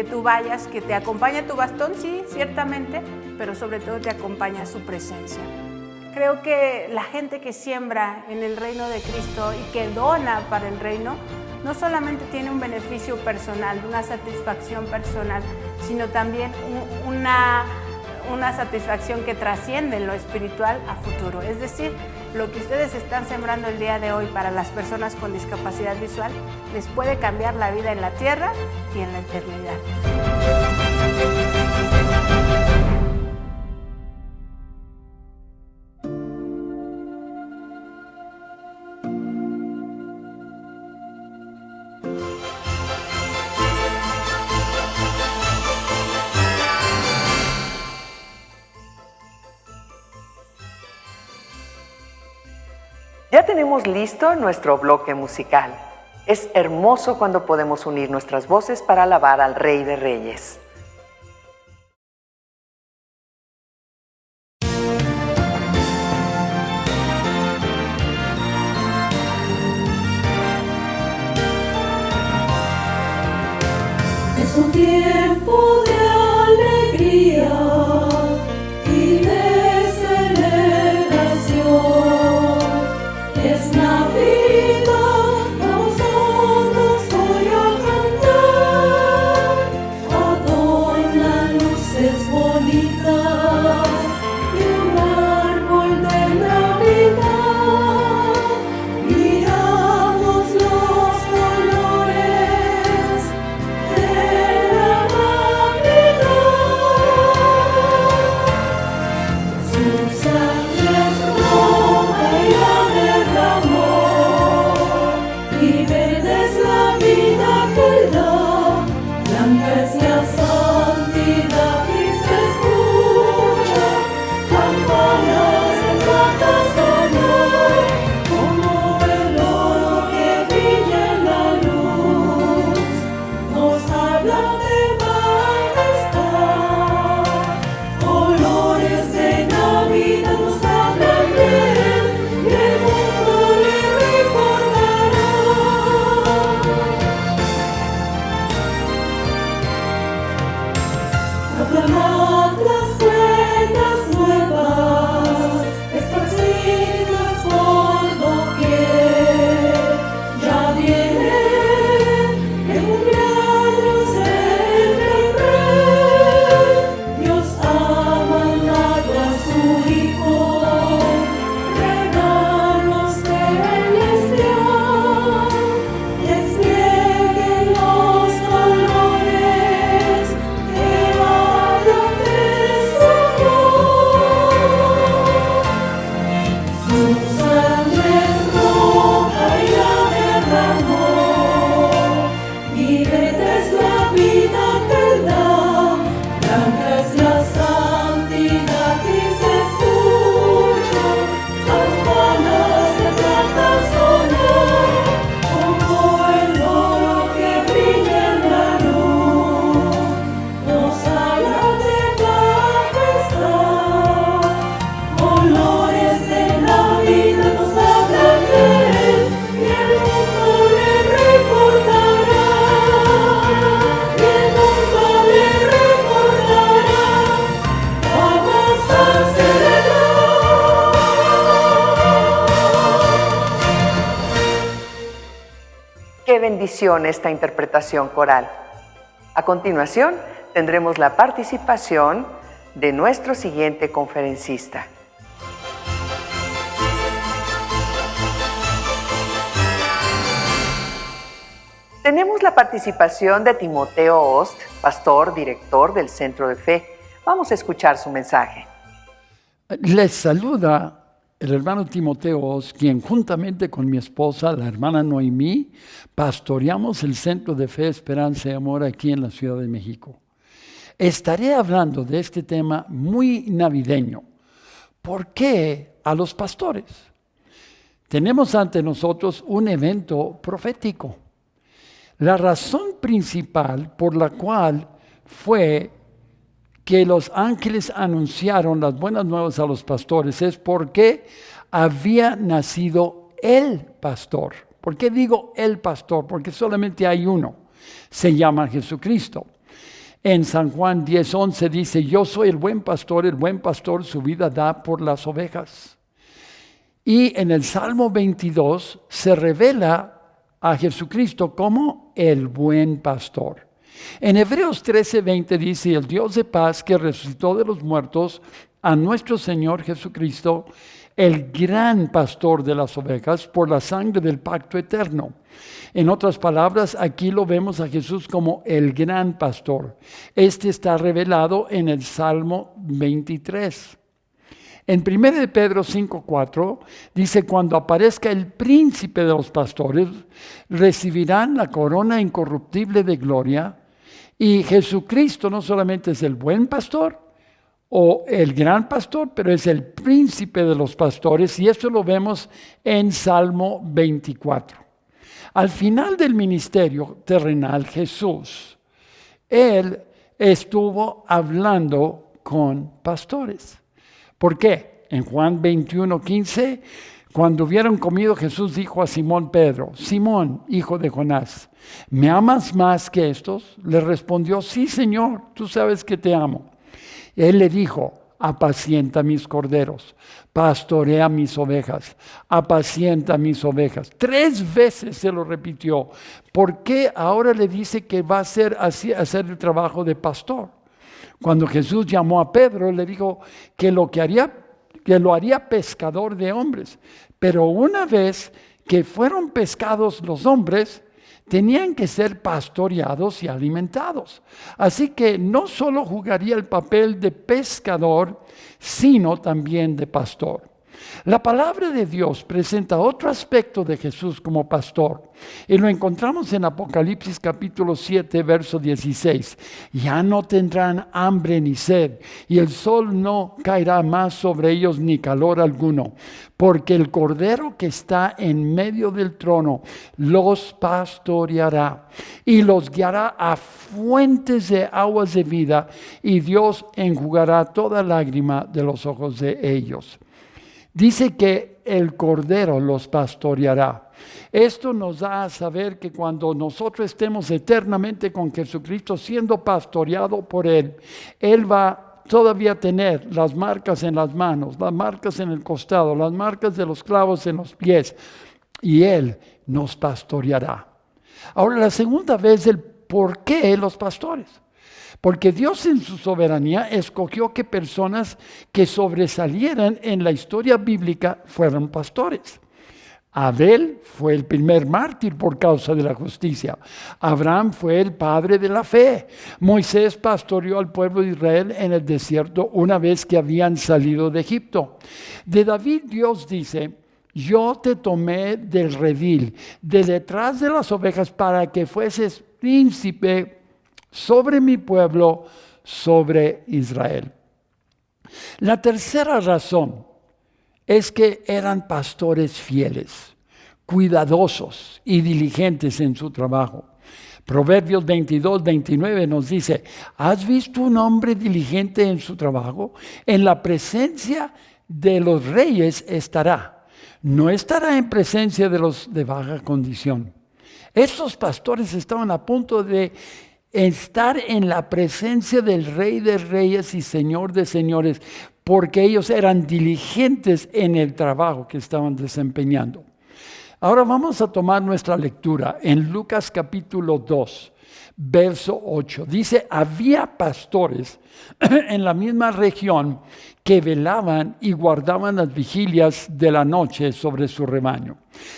tú vayas, que te acompaña tu bastón, sí, ciertamente, pero sobre todo te acompaña su presencia. Creo que la gente que siembra en el reino de Cristo y que dona para el reino, no solamente tiene un beneficio personal, una satisfacción personal, sino también una satisfacción que trasciende en lo espiritual a futuro. Es decir, lo que ustedes están sembrando el día de hoy para las personas con discapacidad visual les puede cambiar la vida en la tierra y en la eternidad. Ya tenemos listo nuestro bloque musical. Es hermoso cuando podemos unir nuestras voces para alabar al Rey de Reyes. Es un tiempo de alegría y de celebración. Es Navidad, vamos todos hoy a cantar. Adornan luces bonitas y un árbol de Navidad. Miramos los colores de la Navidad. Su sangre es roja y la derramó. Qué bendición esta interpretación coral. A continuación, tendremos la participación de nuestro siguiente conferencista. Tenemos la participación de Timoteo Ost, pastor, director del Centro de Fe. Vamos a escuchar su mensaje. Les saluda el hermano Timoteo Ost, quien juntamente con mi esposa, la hermana Noemí, pastoreamos el Centro de Fe, Esperanza y Amor aquí en la Ciudad de México. Estaré hablando de este tema muy navideño. ¿Por qué a los pastores? Tenemos ante nosotros un evento profético. La razón principal por la cual fue que los ángeles anunciaron las buenas nuevas a los pastores es porque había nacido el pastor. ¿Por qué digo el pastor? Porque solamente hay uno. Se llama Jesucristo. En San Juan 10:11 dice, yo soy el buen pastor su vida da por las ovejas. Y en el Salmo 22 se revela a Jesucristo como el buen pastor. En Hebreos 13:20 dice, el Dios de paz que resucitó de los muertos a nuestro Señor Jesucristo, el gran pastor de las ovejas, por la sangre del pacto eterno. En otras palabras, aquí lo vemos a Jesús como el gran pastor. Este está revelado en el Salmo 23. En 1 Pedro 5:4 dice, cuando aparezca el príncipe de los pastores, recibirán la corona incorruptible de gloria. Y Jesucristo no solamente es el buen pastor o el gran pastor, pero es el príncipe de los pastores. Y esto lo vemos en Salmo 24. Al final del ministerio terrenal, Jesús, Él estuvo hablando con pastores. ¿Por qué? En Juan 21:15, cuando hubieron comido, Jesús dijo a Simón Pedro, Simón, hijo de Jonás, ¿me amas más que estos? Le respondió, sí, Señor, tú sabes que te amo. Él le dijo, apacienta mis corderos, pastorea mis ovejas, apacienta mis ovejas. 3 veces se lo repitió. ¿Por qué ahora le dice que va a hacer el trabajo de pastor? Cuando Jesús llamó a Pedro, le dijo que lo haría pescador de hombres. Pero una vez que fueron pescados los hombres, tenían que ser pastoreados y alimentados. Así que no solo jugaría el papel de pescador, sino también de pastor. La palabra de Dios presenta otro aspecto de Jesús como pastor. Y lo encontramos en Apocalipsis capítulo 7, verso 16. Ya no tendrán hambre ni sed, y el sol no caerá más sobre ellos ni calor alguno, porque el Cordero que está en medio del trono los pastoreará y los guiará a fuentes de aguas de vida, y Dios enjugará toda lágrima de los ojos de ellos. Dice que el Cordero los pastoreará. Esto nos da a saber que cuando nosotros estemos eternamente con Jesucristo siendo pastoreado por Él, Él va todavía a tener las marcas en las manos, las marcas en el costado, las marcas de los clavos en los pies, y Él nos pastoreará. Ahora, la segunda vez, el por qué los pastores. Porque Dios en su soberanía escogió que personas que sobresalieran en la historia bíblica fueran pastores. Abel fue el primer mártir por causa de la justicia. Abraham fue el padre de la fe. Moisés pastoreó al pueblo de Israel en el desierto una vez que habían salido de Egipto. De David Dios dice, yo te tomé del redil, de detrás de las ovejas, para que fueses príncipe sobre mi pueblo, sobre Israel. La tercera razón es que eran pastores fieles, cuidadosos y diligentes en su trabajo. Proverbios 22:29 nos dice, ¿has visto un hombre diligente en su trabajo? En la presencia de los reyes estará. No estará en presencia de los de baja condición. Estos pastores estaban a punto de estar en la presencia del Rey de Reyes y Señor de Señores, porque ellos eran diligentes en el trabajo que estaban desempeñando. Ahora vamos a tomar nuestra lectura en Lucas capítulo 2, verso 8. Dice, había pastores en la misma región que velaban y guardaban las vigilias de la noche sobre su rebaño.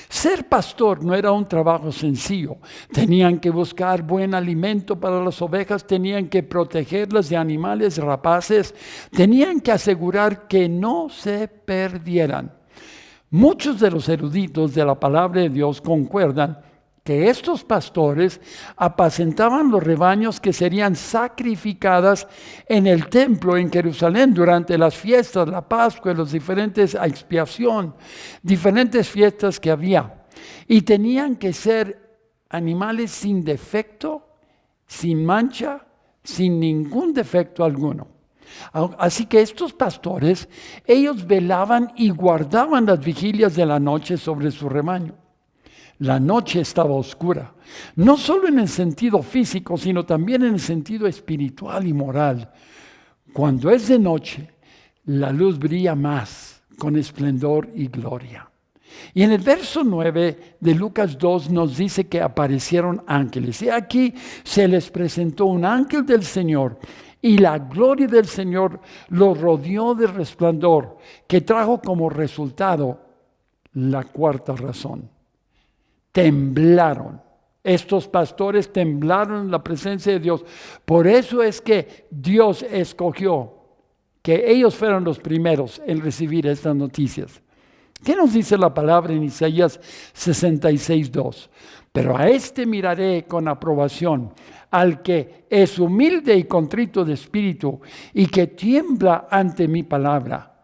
Ser pastor no era un trabajo sencillo. Tenían que buscar buen alimento para las ovejas, tenían que protegerlas de animales rapaces, tenían que asegurar que no se perdieran. Muchos de los eruditos de la palabra de Dios concuerdan que estos pastores apacentaban los rebaños que serían sacrificadas en el templo en Jerusalén durante las fiestas, la Pascua, los diferentes expiación, diferentes fiestas que había. Y tenían que ser animales sin defecto, sin mancha, sin ningún defecto alguno. Así que estos pastores, ellos velaban y guardaban las vigilias de la noche sobre su rebaño. La noche estaba oscura, no solo en el sentido físico, sino también en el sentido espiritual y moral. Cuando es de noche, la luz brilla más, con esplendor y gloria. Y en el verso 9 de Lucas 2 nos dice que aparecieron ángeles. Y aquí se les presentó un ángel del Señor, y la gloria del Señor los rodeó de resplandor, que trajo como resultado la cuarta razón. Temblaron. Estos pastores temblaron en la presencia de Dios. Por eso es que Dios escogió que ellos fueran los primeros en recibir estas noticias. ¿Qué nos dice la palabra en Isaías 66:2? Pero a este miraré con aprobación, al que es humilde y contrito de espíritu y que tiembla ante mi palabra.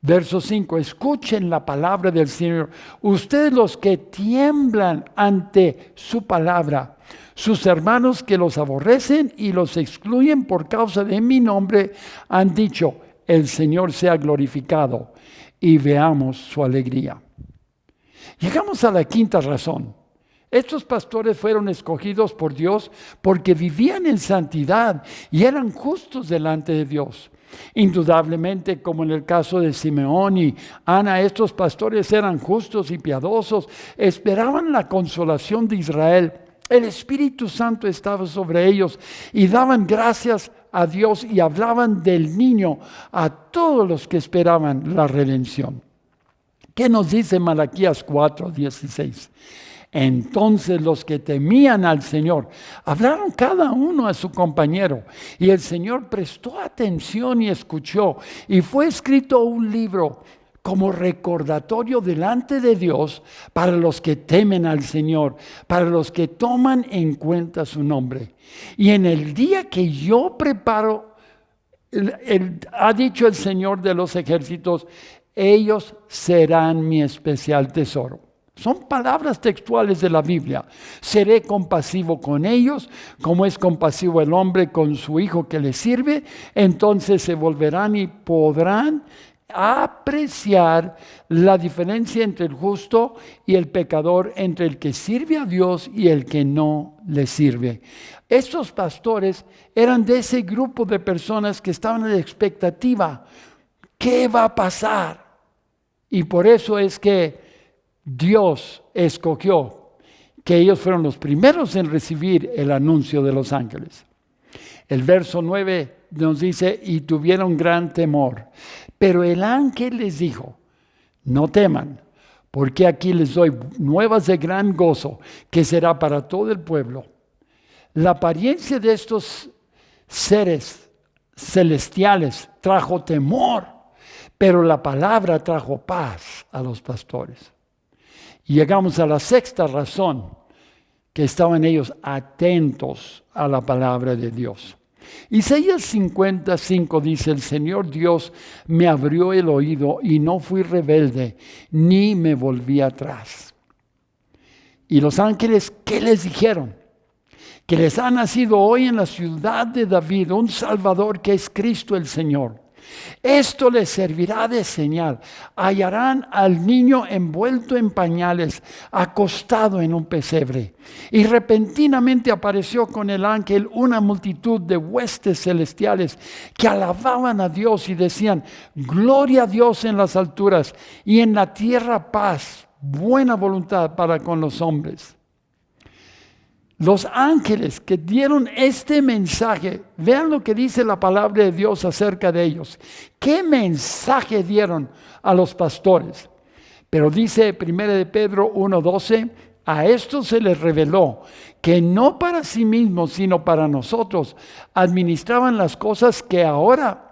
Verso 5, escuchen la palabra del Señor. Ustedes los que tiemblan ante su palabra, sus hermanos que los aborrecen y los excluyen por causa de mi nombre, han dicho, el Señor sea glorificado y veamos su alegría. Llegamos a la quinta razón. Estos pastores fueron escogidos por Dios porque vivían en santidad y eran justos delante de Dios. Indudablemente, como en el caso de Simeón y Ana, estos pastores eran justos y piadosos, esperaban la consolación de Israel. El Espíritu Santo estaba sobre ellos y daban gracias a Dios y hablaban del niño a todos los que esperaban la redención. ¿Qué nos dice Malaquías 4:16? Entonces los que temían al Señor hablaron cada uno a su compañero, y el Señor prestó atención y escuchó, y fue escrito un libro como recordatorio delante de Dios para los que temen al Señor, para los que toman en cuenta su nombre. Y en el día que yo preparo, ha dicho el Señor de los ejércitos, ellos serán mi especial tesoro. Son palabras textuales de la Biblia. Seré compasivo con ellos, como es compasivo el hombre con su hijo que le sirve. Entonces se volverán y podrán apreciar la diferencia entre el justo y el pecador, entre el que sirve a Dios y el que no le sirve. Estos pastores eran de ese grupo de personas que estaban en expectativa. ¿Qué va a pasar? Y por eso es que Dios escogió que ellos fueron los primeros en recibir el anuncio de los ángeles. El verso 9 nos dice, y tuvieron gran temor. Pero el ángel les dijo, no teman, porque aquí les doy nuevas de gran gozo, que será para todo el pueblo. La apariencia de estos seres celestiales trajo temor, pero la palabra trajo paz a los pastores. Y llegamos a la sexta razón, que estaban ellos atentos a la palabra de Dios. Isaías 55 dice, el Señor Dios me abrió el oído y no fui rebelde, ni me volví atrás. Y los ángeles, ¿qué les dijeron? Que les ha nacido hoy en la ciudad de David un Salvador que es Cristo el Señor. Esto les servirá de señal. Hallarán al niño envuelto en pañales, acostado en un pesebre. Y repentinamente apareció con el ángel una multitud de huestes celestiales que alababan a Dios y decían, gloria a Dios en las alturas y en la tierra paz buena voluntad para con los hombres. Los ángeles que dieron este mensaje, vean lo que dice la palabra de Dios acerca de ellos. ¿Qué mensaje dieron a los pastores? Pero dice 1 de Pedro 1:12, a esto se les reveló que no para sí mismos, sino para nosotros, administraban las cosas que ahora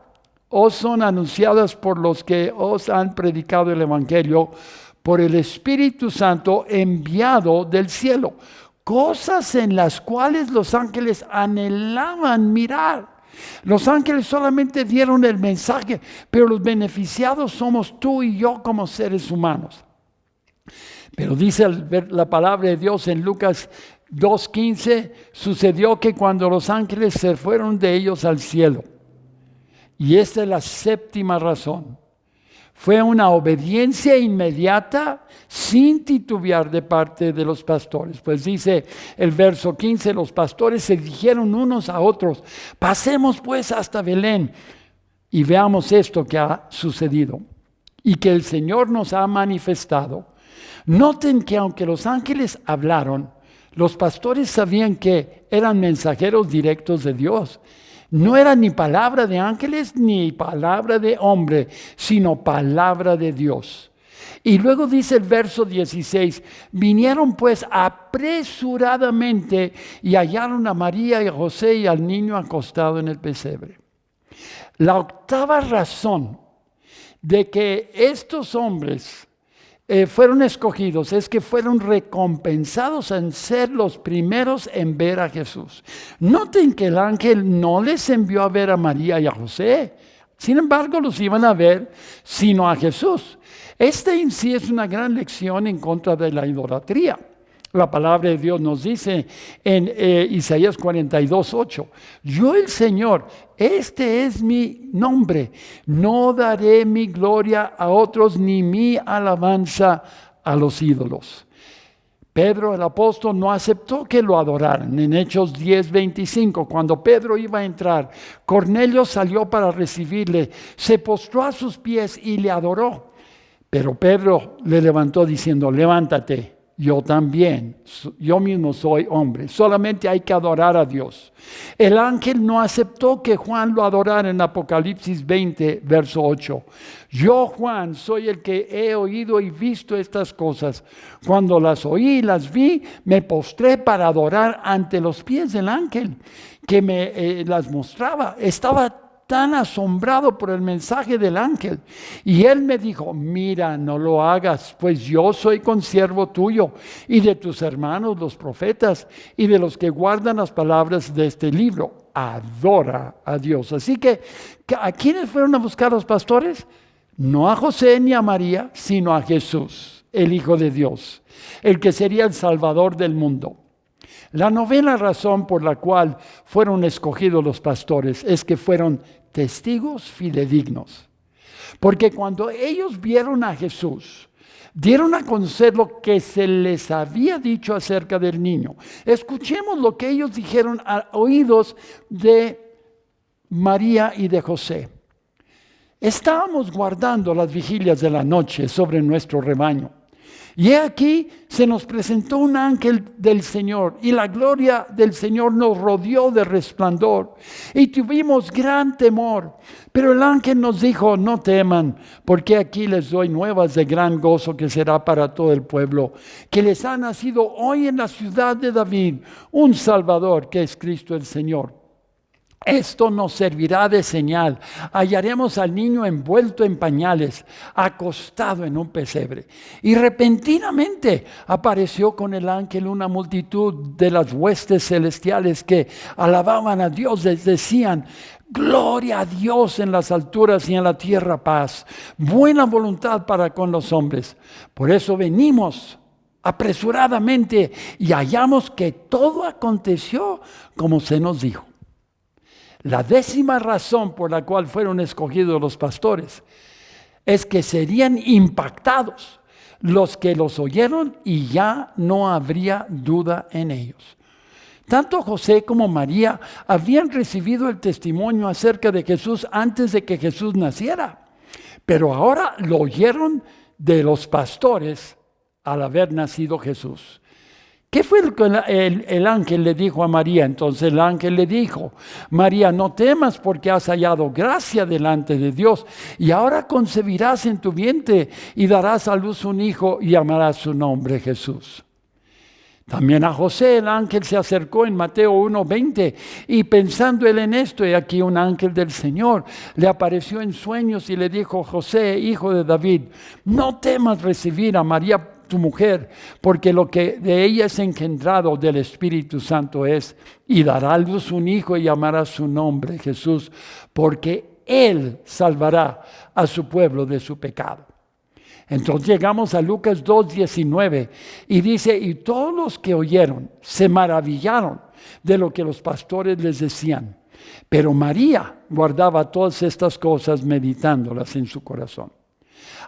os son anunciadas por los que os han predicado el Evangelio, por el Espíritu Santo enviado del cielo. Cosas en las cuales los ángeles anhelaban mirar. Los ángeles solamente dieron el mensaje, pero los beneficiados somos tú y yo como seres humanos. Pero dice la palabra de Dios en Lucas 2:15, sucedió que cuando los ángeles se fueron de ellos al cielo, y esta es la séptima razón, fue una obediencia inmediata, sin titubear de parte de los pastores. Pues dice el verso 15, los pastores se dijeron unos a otros, pasemos pues hasta Belén y veamos esto que ha sucedido y que el Señor nos ha manifestado. Noten que aunque los ángeles hablaron, los pastores sabían que eran mensajeros directos de Dios. No era ni palabra de ángeles ni palabra de hombre, sino palabra de Dios. Y luego dice el verso 16, vinieron pues apresuradamente y hallaron a María y a José y al niño acostado en el pesebre. La octava razón de que estos hombres fueron escogidos es que fueron recompensados en ser los primeros en ver a Jesús. Noten que el ángel no les envió a ver a María y a José. Sin embargo, los iban a ver, sino a Jesús. Esta en sí es una gran lección en contra de la idolatría. La palabra de Dios nos dice en Isaías 42:8, yo el Señor, este es mi nombre, no daré mi gloria a otros ni mi alabanza a los ídolos. Pedro el apóstol no aceptó que lo adoraran. En Hechos 10:25, cuando Pedro iba a entrar, Cornelio salió para recibirle, se postró a sus pies y le adoró. Pero Pedro le levantó diciendo, levántate. Yo también, yo mismo soy hombre, solamente hay que adorar a Dios. El ángel no aceptó que Juan lo adorara en Apocalipsis 20, verso 8. Yo, Juan, soy el que he oído y visto estas cosas. Cuando las oí y las vi, me postré para adorar ante los pies del ángel que me las mostraba. Estaba tan asombrado por el mensaje del ángel. Y él me dijo, mira, no lo hagas, pues yo soy consiervo tuyo y de tus hermanos los profetas y de los que guardan las palabras de este libro. Adora a Dios. Así que, ¿a quiénes fueron a buscar los pastores? No a José ni a María, sino a Jesús, el Hijo de Dios, el que sería el Salvador del mundo. La novena razón por la cual fueron escogidos los pastores es que fueron testigos fidedignos. Porque cuando ellos vieron a Jesús, dieron a conocer lo que se les había dicho acerca del niño. Escuchemos lo que ellos dijeron a oídos de María y de José. Estábamos guardando las vigilias de la noche sobre nuestro rebaño. Y he aquí se nos presentó un ángel del Señor y la gloria del Señor nos rodeó de resplandor y tuvimos gran temor. Pero el ángel nos dijo, no teman, porque aquí les doy nuevas de gran gozo que será para todo el pueblo, que les ha nacido hoy en la ciudad de David un Salvador que es Cristo el Señor. Esto nos servirá de señal. Hallaremos al niño envuelto en pañales, acostado en un pesebre. Y repentinamente apareció con el ángel una multitud de las huestes celestiales que alababan a Dios. Les decían, gloria a Dios en las alturas y en la tierra paz. Buena voluntad para con los hombres. Por eso venimos apresuradamente y hallamos que todo aconteció como se nos dijo. La décima razón por la cual fueron escogidos los pastores es que serían impactados los que los oyeron y ya no habría duda en ellos. Tanto José como María habían recibido el testimonio acerca de Jesús antes de que Jesús naciera, pero ahora lo oyeron de los pastores al haber nacido Jesús. ¿Qué fue lo que el ángel le dijo a María? Entonces el ángel le dijo: María, no temas, porque has hallado gracia delante de Dios, y ahora concebirás en tu vientre y darás a luz un hijo y llamarás su nombre Jesús. También a José el ángel se acercó en Mateo 1:20, y pensando él en esto, he aquí un ángel del Señor le apareció en sueños y le dijo: José, hijo de David, no temas recibir a María tu mujer, porque lo que de ella es engendrado del Espíritu Santo es, y dará a luz un hijo y llamará su nombre Jesús, porque él salvará a su pueblo de su pecado. Entonces llegamos a Lucas 2:19 y dice: y todos los que oyeron se maravillaron de lo que los pastores les decían, pero María guardaba todas estas cosas, meditándolas en su corazón.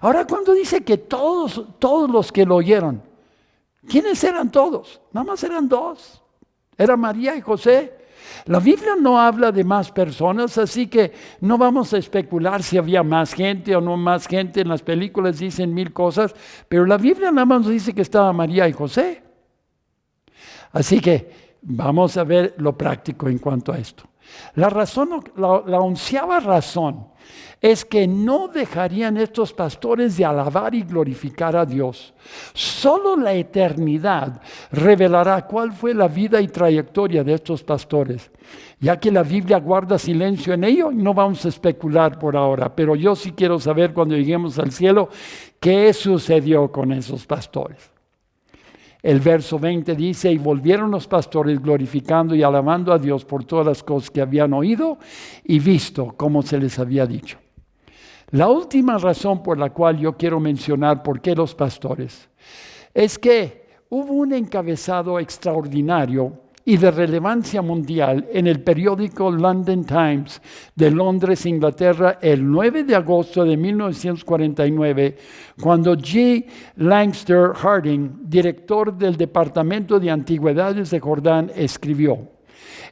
Ahora, cuando dice que todos los que lo oyeron, ¿quiénes eran todos? Nada más eran dos. Era María y José. La Biblia no habla de más personas, así que no vamos a especular si había más gente o no más gente. En las películas dicen 1000 cosas, pero la Biblia nada más dice que estaba María y José. Así que vamos a ver lo práctico en cuanto a esto. La 11ª razón es que no dejarían estos pastores de alabar y glorificar a Dios. Solo la eternidad revelará cuál fue la vida y trayectoria de estos pastores. Ya que la Biblia guarda silencio en ello, no vamos a especular por ahora, pero yo sí quiero saber cuando lleguemos al cielo qué sucedió con esos pastores. El verso 20 dice: y volvieron los pastores glorificando y alabando a Dios por todas las cosas que habían oído y visto, como se les había dicho. La última razón por la cual yo quiero mencionar por qué los pastores es que hubo un encabezado extraordinario y de relevancia mundial en el periódico London Times de Londres, Inglaterra, el 9 de agosto de 1949, cuando G. Langston Harding, director del Departamento de Antigüedades de Jordán, escribió: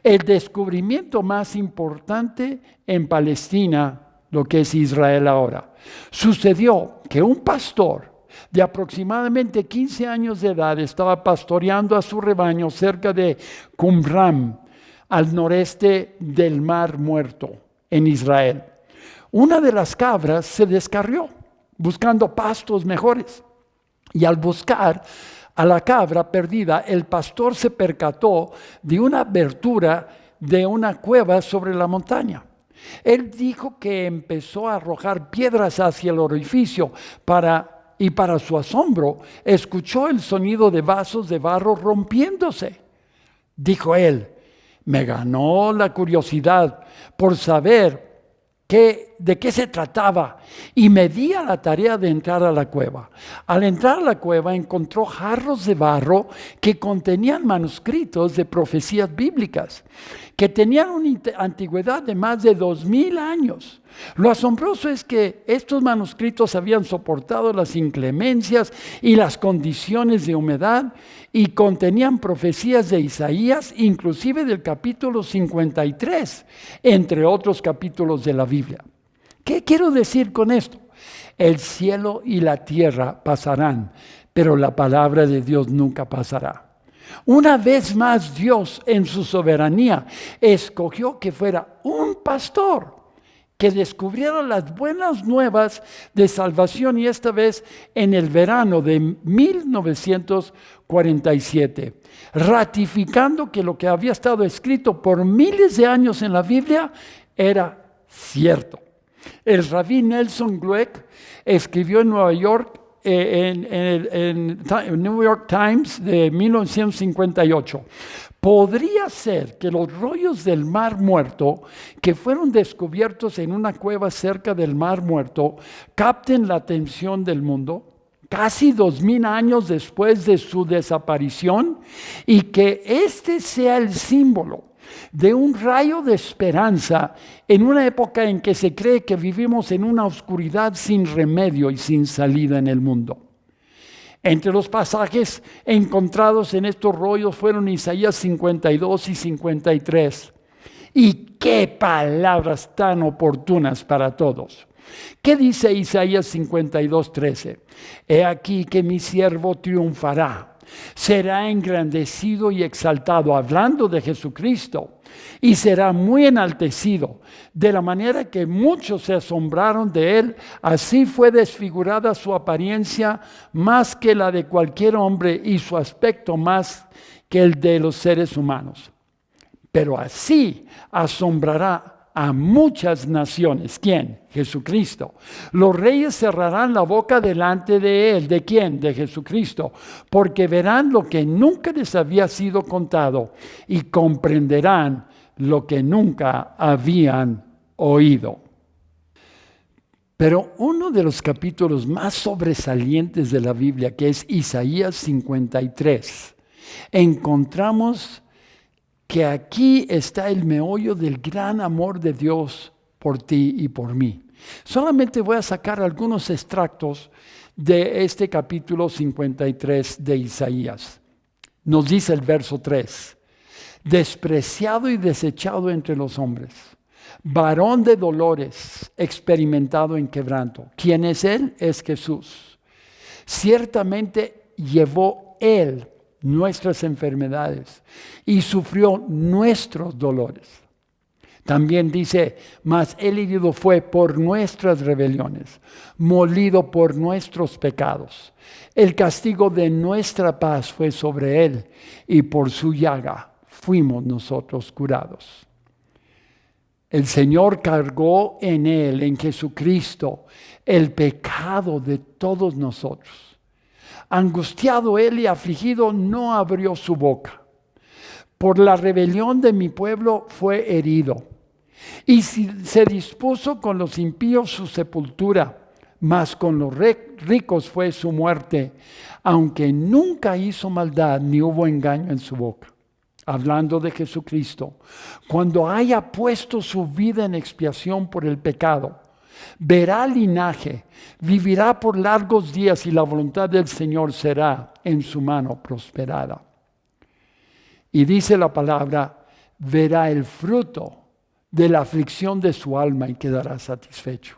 el descubrimiento más importante en Palestina, lo que es Israel ahora, sucedió que un pastor de aproximadamente 15 años de edad estaba pastoreando a su rebaño cerca de Qumran, al noreste del Mar Muerto, en Israel. Una de las cabras se descarrió buscando pastos mejores, y al buscar a la cabra perdida, el pastor se percató de una abertura de una cueva sobre la montaña. Él dijo que empezó a arrojar piedras hacia el orificio y para su asombro, escuchó el sonido de vasos de barro rompiéndose. Dijo él: me ganó la curiosidad por saber de qué se trataba, y me di a la tarea de entrar a la cueva. Al entrar a la cueva encontró jarros de barro que contenían manuscritos de profecías bíblicas, que tenían una antigüedad de más de 2000 años. Lo asombroso es que estos manuscritos habían soportado las inclemencias y las condiciones de humedad y contenían profecías de Isaías, inclusive del capítulo 53, entre otros capítulos de la Biblia. ¿Qué quiero decir con esto? El cielo y la tierra pasarán, pero la palabra de Dios nunca pasará. Una vez más, Dios en su soberanía escogió que fuera un pastor que descubriera las buenas nuevas de salvación, y esta vez en el verano de 1947, ratificando que lo que había estado escrito por miles de años en la Biblia era cierto. El rabí Nelson Glueck escribió en Nueva York, en New York Times de 1958, podría ser que los rollos del Mar Muerto, que fueron descubiertos en una cueva cerca del Mar Muerto, capten la atención del mundo casi 2000 años después de su desaparición, y que este sea el símbolo de un rayo de esperanza en una época en que se cree que vivimos en una oscuridad sin remedio y sin salida en el mundo. Entre los pasajes encontrados en estos rollos fueron Isaías 52 y 53. Y qué palabras tan oportunas para todos. ¿Qué dice Isaías 52:13? He aquí que mi siervo triunfará, será engrandecido y exaltado, hablando de Jesucristo, y será muy enaltecido, de la manera que muchos se asombraron de él. Así fue desfigurada su apariencia más que la de cualquier hombre, y su aspecto más que el de los seres humanos. Pero así asombrará a muchas naciones. ¿Quién? Jesucristo. Los reyes cerrarán la boca delante de él. ¿De quién? De Jesucristo. Porque verán lo que nunca les había sido contado y comprenderán lo que nunca habían oído. Pero uno de los capítulos más sobresalientes de la Biblia, que es Isaías 53, encontramos que aquí está el meollo del gran amor de Dios por ti y por mí. Solamente voy a sacar algunos extractos de este capítulo 53 de Isaías. Nos dice el verso 3: despreciado y desechado entre los hombres, varón de dolores, experimentado en quebranto. ¿Quién es él? Es Jesús. Ciertamente llevó él nuestras enfermedades y sufrió nuestros dolores. También dice: mas él herido fue por nuestras rebeliones, molido por nuestros pecados. El castigo de nuestra paz fue sobre él, y por su llaga fuimos nosotros curados. El Señor cargó en él, en Jesucristo, el pecado de todos nosotros. Angustiado él y afligido, no abrió su boca. Por la rebelión de mi pueblo fue herido. Y se dispuso con los impíos su sepultura, mas con los ricos fue su muerte, aunque nunca hizo maldad ni hubo engaño en su boca. Hablando de Jesucristo, cuando haya puesto su vida en expiación por el pecado, verá linaje, vivirá por largos días, y la voluntad del Señor será en su mano prosperada. Y dice la palabra: verá el fruto de la aflicción de su alma y quedará satisfecho.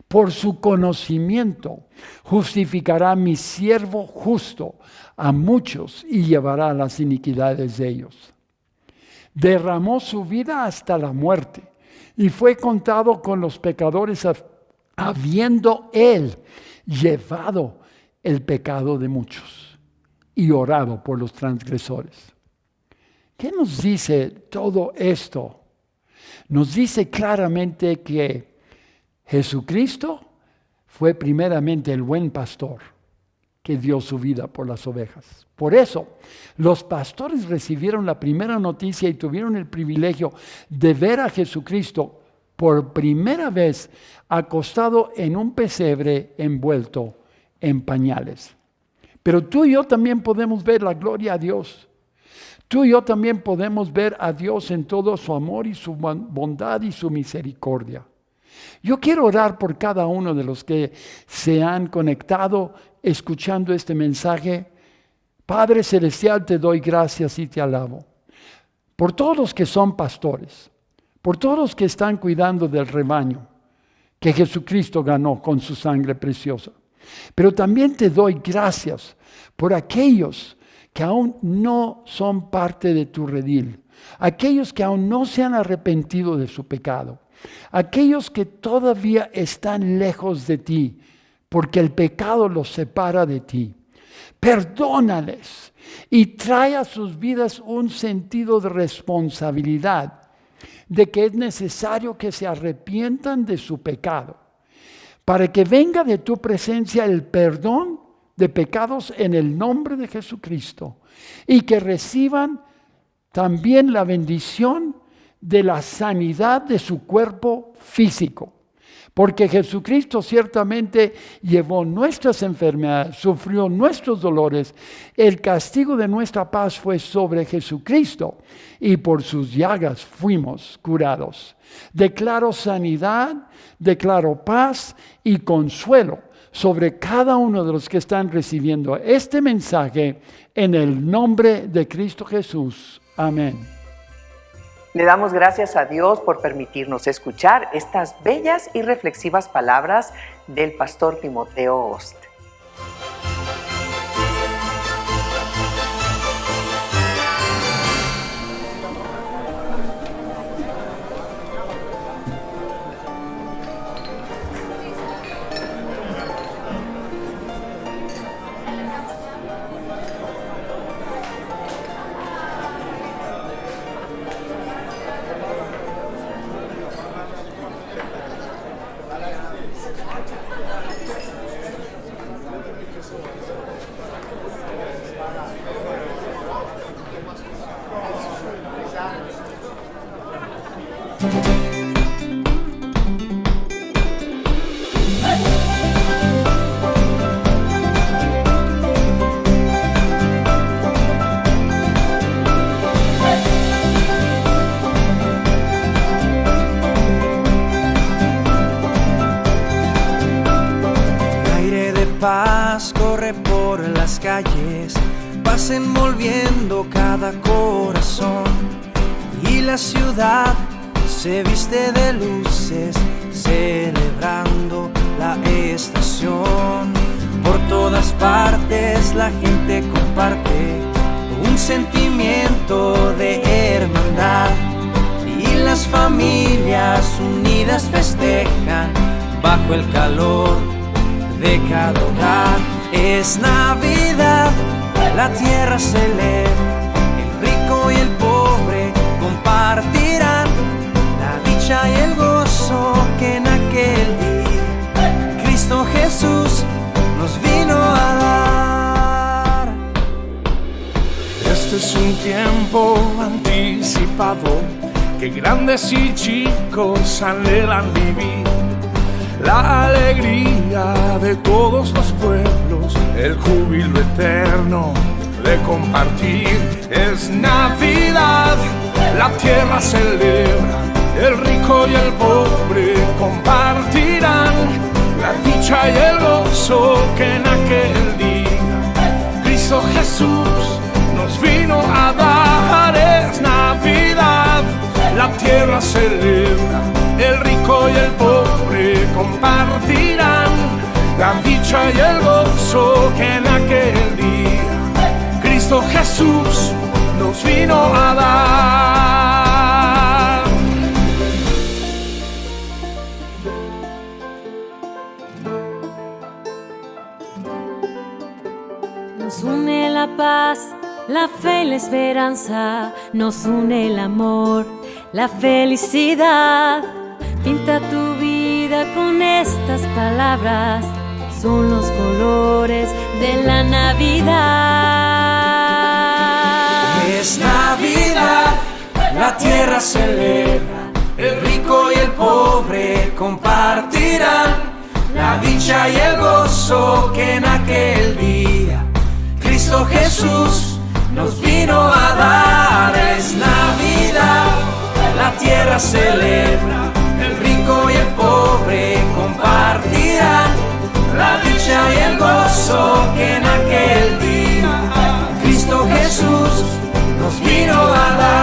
Por su conocimiento justificará mi siervo justo a muchos y llevará las iniquidades de ellos. Derramó su vida hasta la muerte y fue contado con los pecadores, habiendo él llevado el pecado de muchos y orado por los transgresores. ¿Qué nos dice todo esto? Nos dice claramente que Jesucristo fue primeramente el buen pastor que dio su vida por las ovejas. Por eso, los pastores recibieron la primera noticia y tuvieron el privilegio de ver a Jesucristo por primera vez acostado en un pesebre envuelto en pañales. Pero tú y yo también podemos ver la gloria a Dios. Tú y yo también podemos ver a Dios en todo su amor y su bondad y su misericordia. Yo quiero orar por cada uno de los que se han conectado escuchando este mensaje. Padre Celestial, te doy gracias y te alabo por todos los que son pastores, por todos los que están cuidando del rebaño que Jesucristo ganó con su sangre preciosa. Pero también te doy gracias por aquellos que aún no son parte de tu redil, aquellos que aún no se han arrepentido de su pecado, aquellos que todavía están lejos de ti, porque el pecado los separa de ti. Perdónales y trae a sus vidas un sentido de responsabilidad, de que es necesario que se arrepientan de su pecado, para que venga de tu presencia el perdón de pecados en el nombre de Jesucristo, y que reciban también la bendición de la sanidad de su cuerpo físico. Porque Jesucristo ciertamente llevó nuestras enfermedades, sufrió nuestros dolores. El castigo de nuestra paz fue sobre Jesucristo y por sus llagas fuimos curados. Declaro sanidad, declaro paz y consuelo sobre cada uno de los que están recibiendo este mensaje en el nombre de Cristo Jesús. Amén. Le damos gracias a Dios por permitirnos escuchar estas bellas y reflexivas palabras del pastor Timoteo Ost. Paz corre por las calles, paz envolviendo cada corazón, y la ciudad se viste de luces, celebrando la estación. Por todas partes la gente comparte un sentimiento de hermandad, y las familias unidas festejan bajo el calor de cada hogar. Es Navidad, la tierra celebra, el rico y el pobre compartirán la dicha y el gozo que en aquel día Cristo Jesús nos vino a dar. Este es un tiempo anticipado que grandes y chicos anhelan vivir. La alegría de todos los pueblos, el júbilo eterno de compartir. Es Navidad, la tierra celebra, el rico y el pobre compartirán la dicha y el gozo que en aquel día Cristo Jesús nos vino a dar. Es Navidad, la tierra celebra, el rico y el pobre compartirán la dicha y el gozo que en aquel día Cristo Jesús nos vino a dar. Nos une la paz, la fe y la esperanza, nos une el amor, la felicidad. Pinta tu vida con estas palabras, son los colores de la Navidad. Es Navidad, la tierra celebra, el rico y el pobre compartirán la dicha y el gozo que en aquel día Cristo Jesús nos vino a dar. Es Navidad, la tierra celebra, el rico y el pobre compartirán la dicha y el gozo que en aquel día Cristo Jesús nos vino a dar.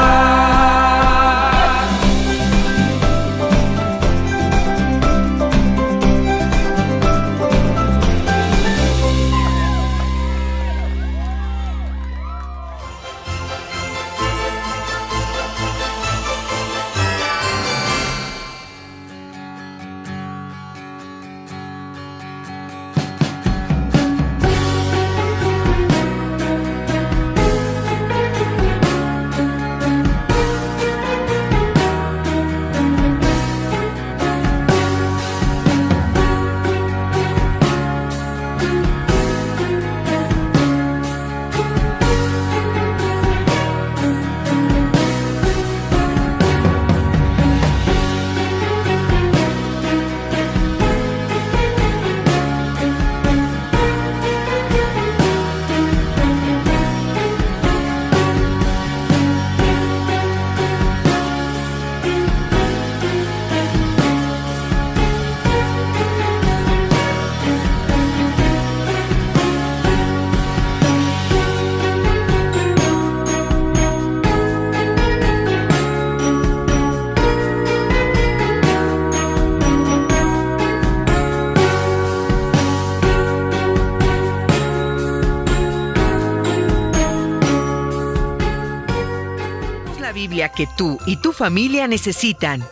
la Biblia que tú y tu familia necesitan.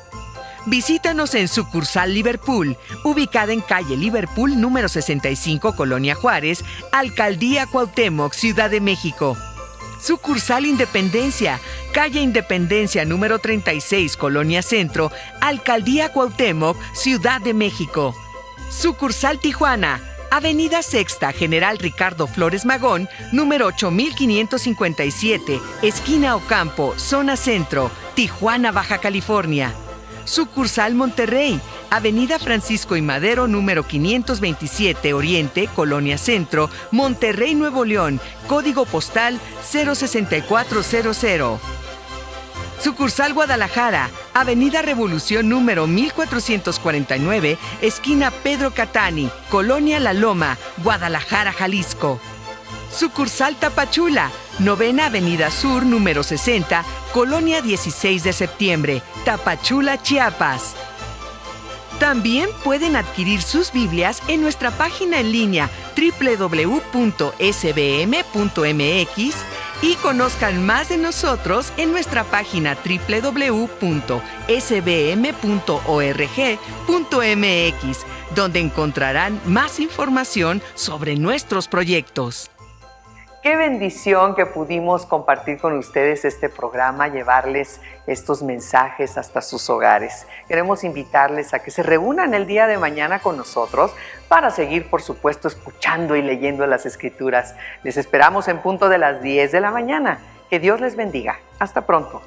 Visítanos en Sucursal Liverpool, ubicada en calle Liverpool número 65, Colonia Juárez, Alcaldía Cuauhtémoc, Ciudad de México. Sucursal Independencia, calle Independencia número 36, Colonia Centro, Alcaldía Cuauhtémoc, Ciudad de México. Sucursal Tijuana, Avenida Sexta, General Ricardo Flores Magón, número 8557, esquina Ocampo, zona centro, Tijuana, Baja California. Sucursal Monterrey, Avenida Francisco y Madero, número 527, Oriente, Colonia Centro, Monterrey, Nuevo León, código postal 06400. Sucursal Guadalajara, Avenida Revolución número 1449, esquina Pedro Catani, Colonia La Loma, Guadalajara, Jalisco. Sucursal Tapachula, Novena Avenida Sur número 60, Colonia 16 de septiembre, Tapachula, Chiapas. También pueden adquirir sus Biblias en nuestra página en línea www.sbm.mx y conozcan más de nosotros en nuestra página www.sbm.org.mx, donde encontrarán más información sobre nuestros proyectos. Qué bendición que pudimos compartir con ustedes este programa, llevarles estos mensajes hasta sus hogares. Queremos invitarles a que se reúnan el día de mañana con nosotros para seguir, por supuesto, escuchando y leyendo las Escrituras. Les esperamos en punto de las 10 de la mañana. Que Dios les bendiga. Hasta pronto.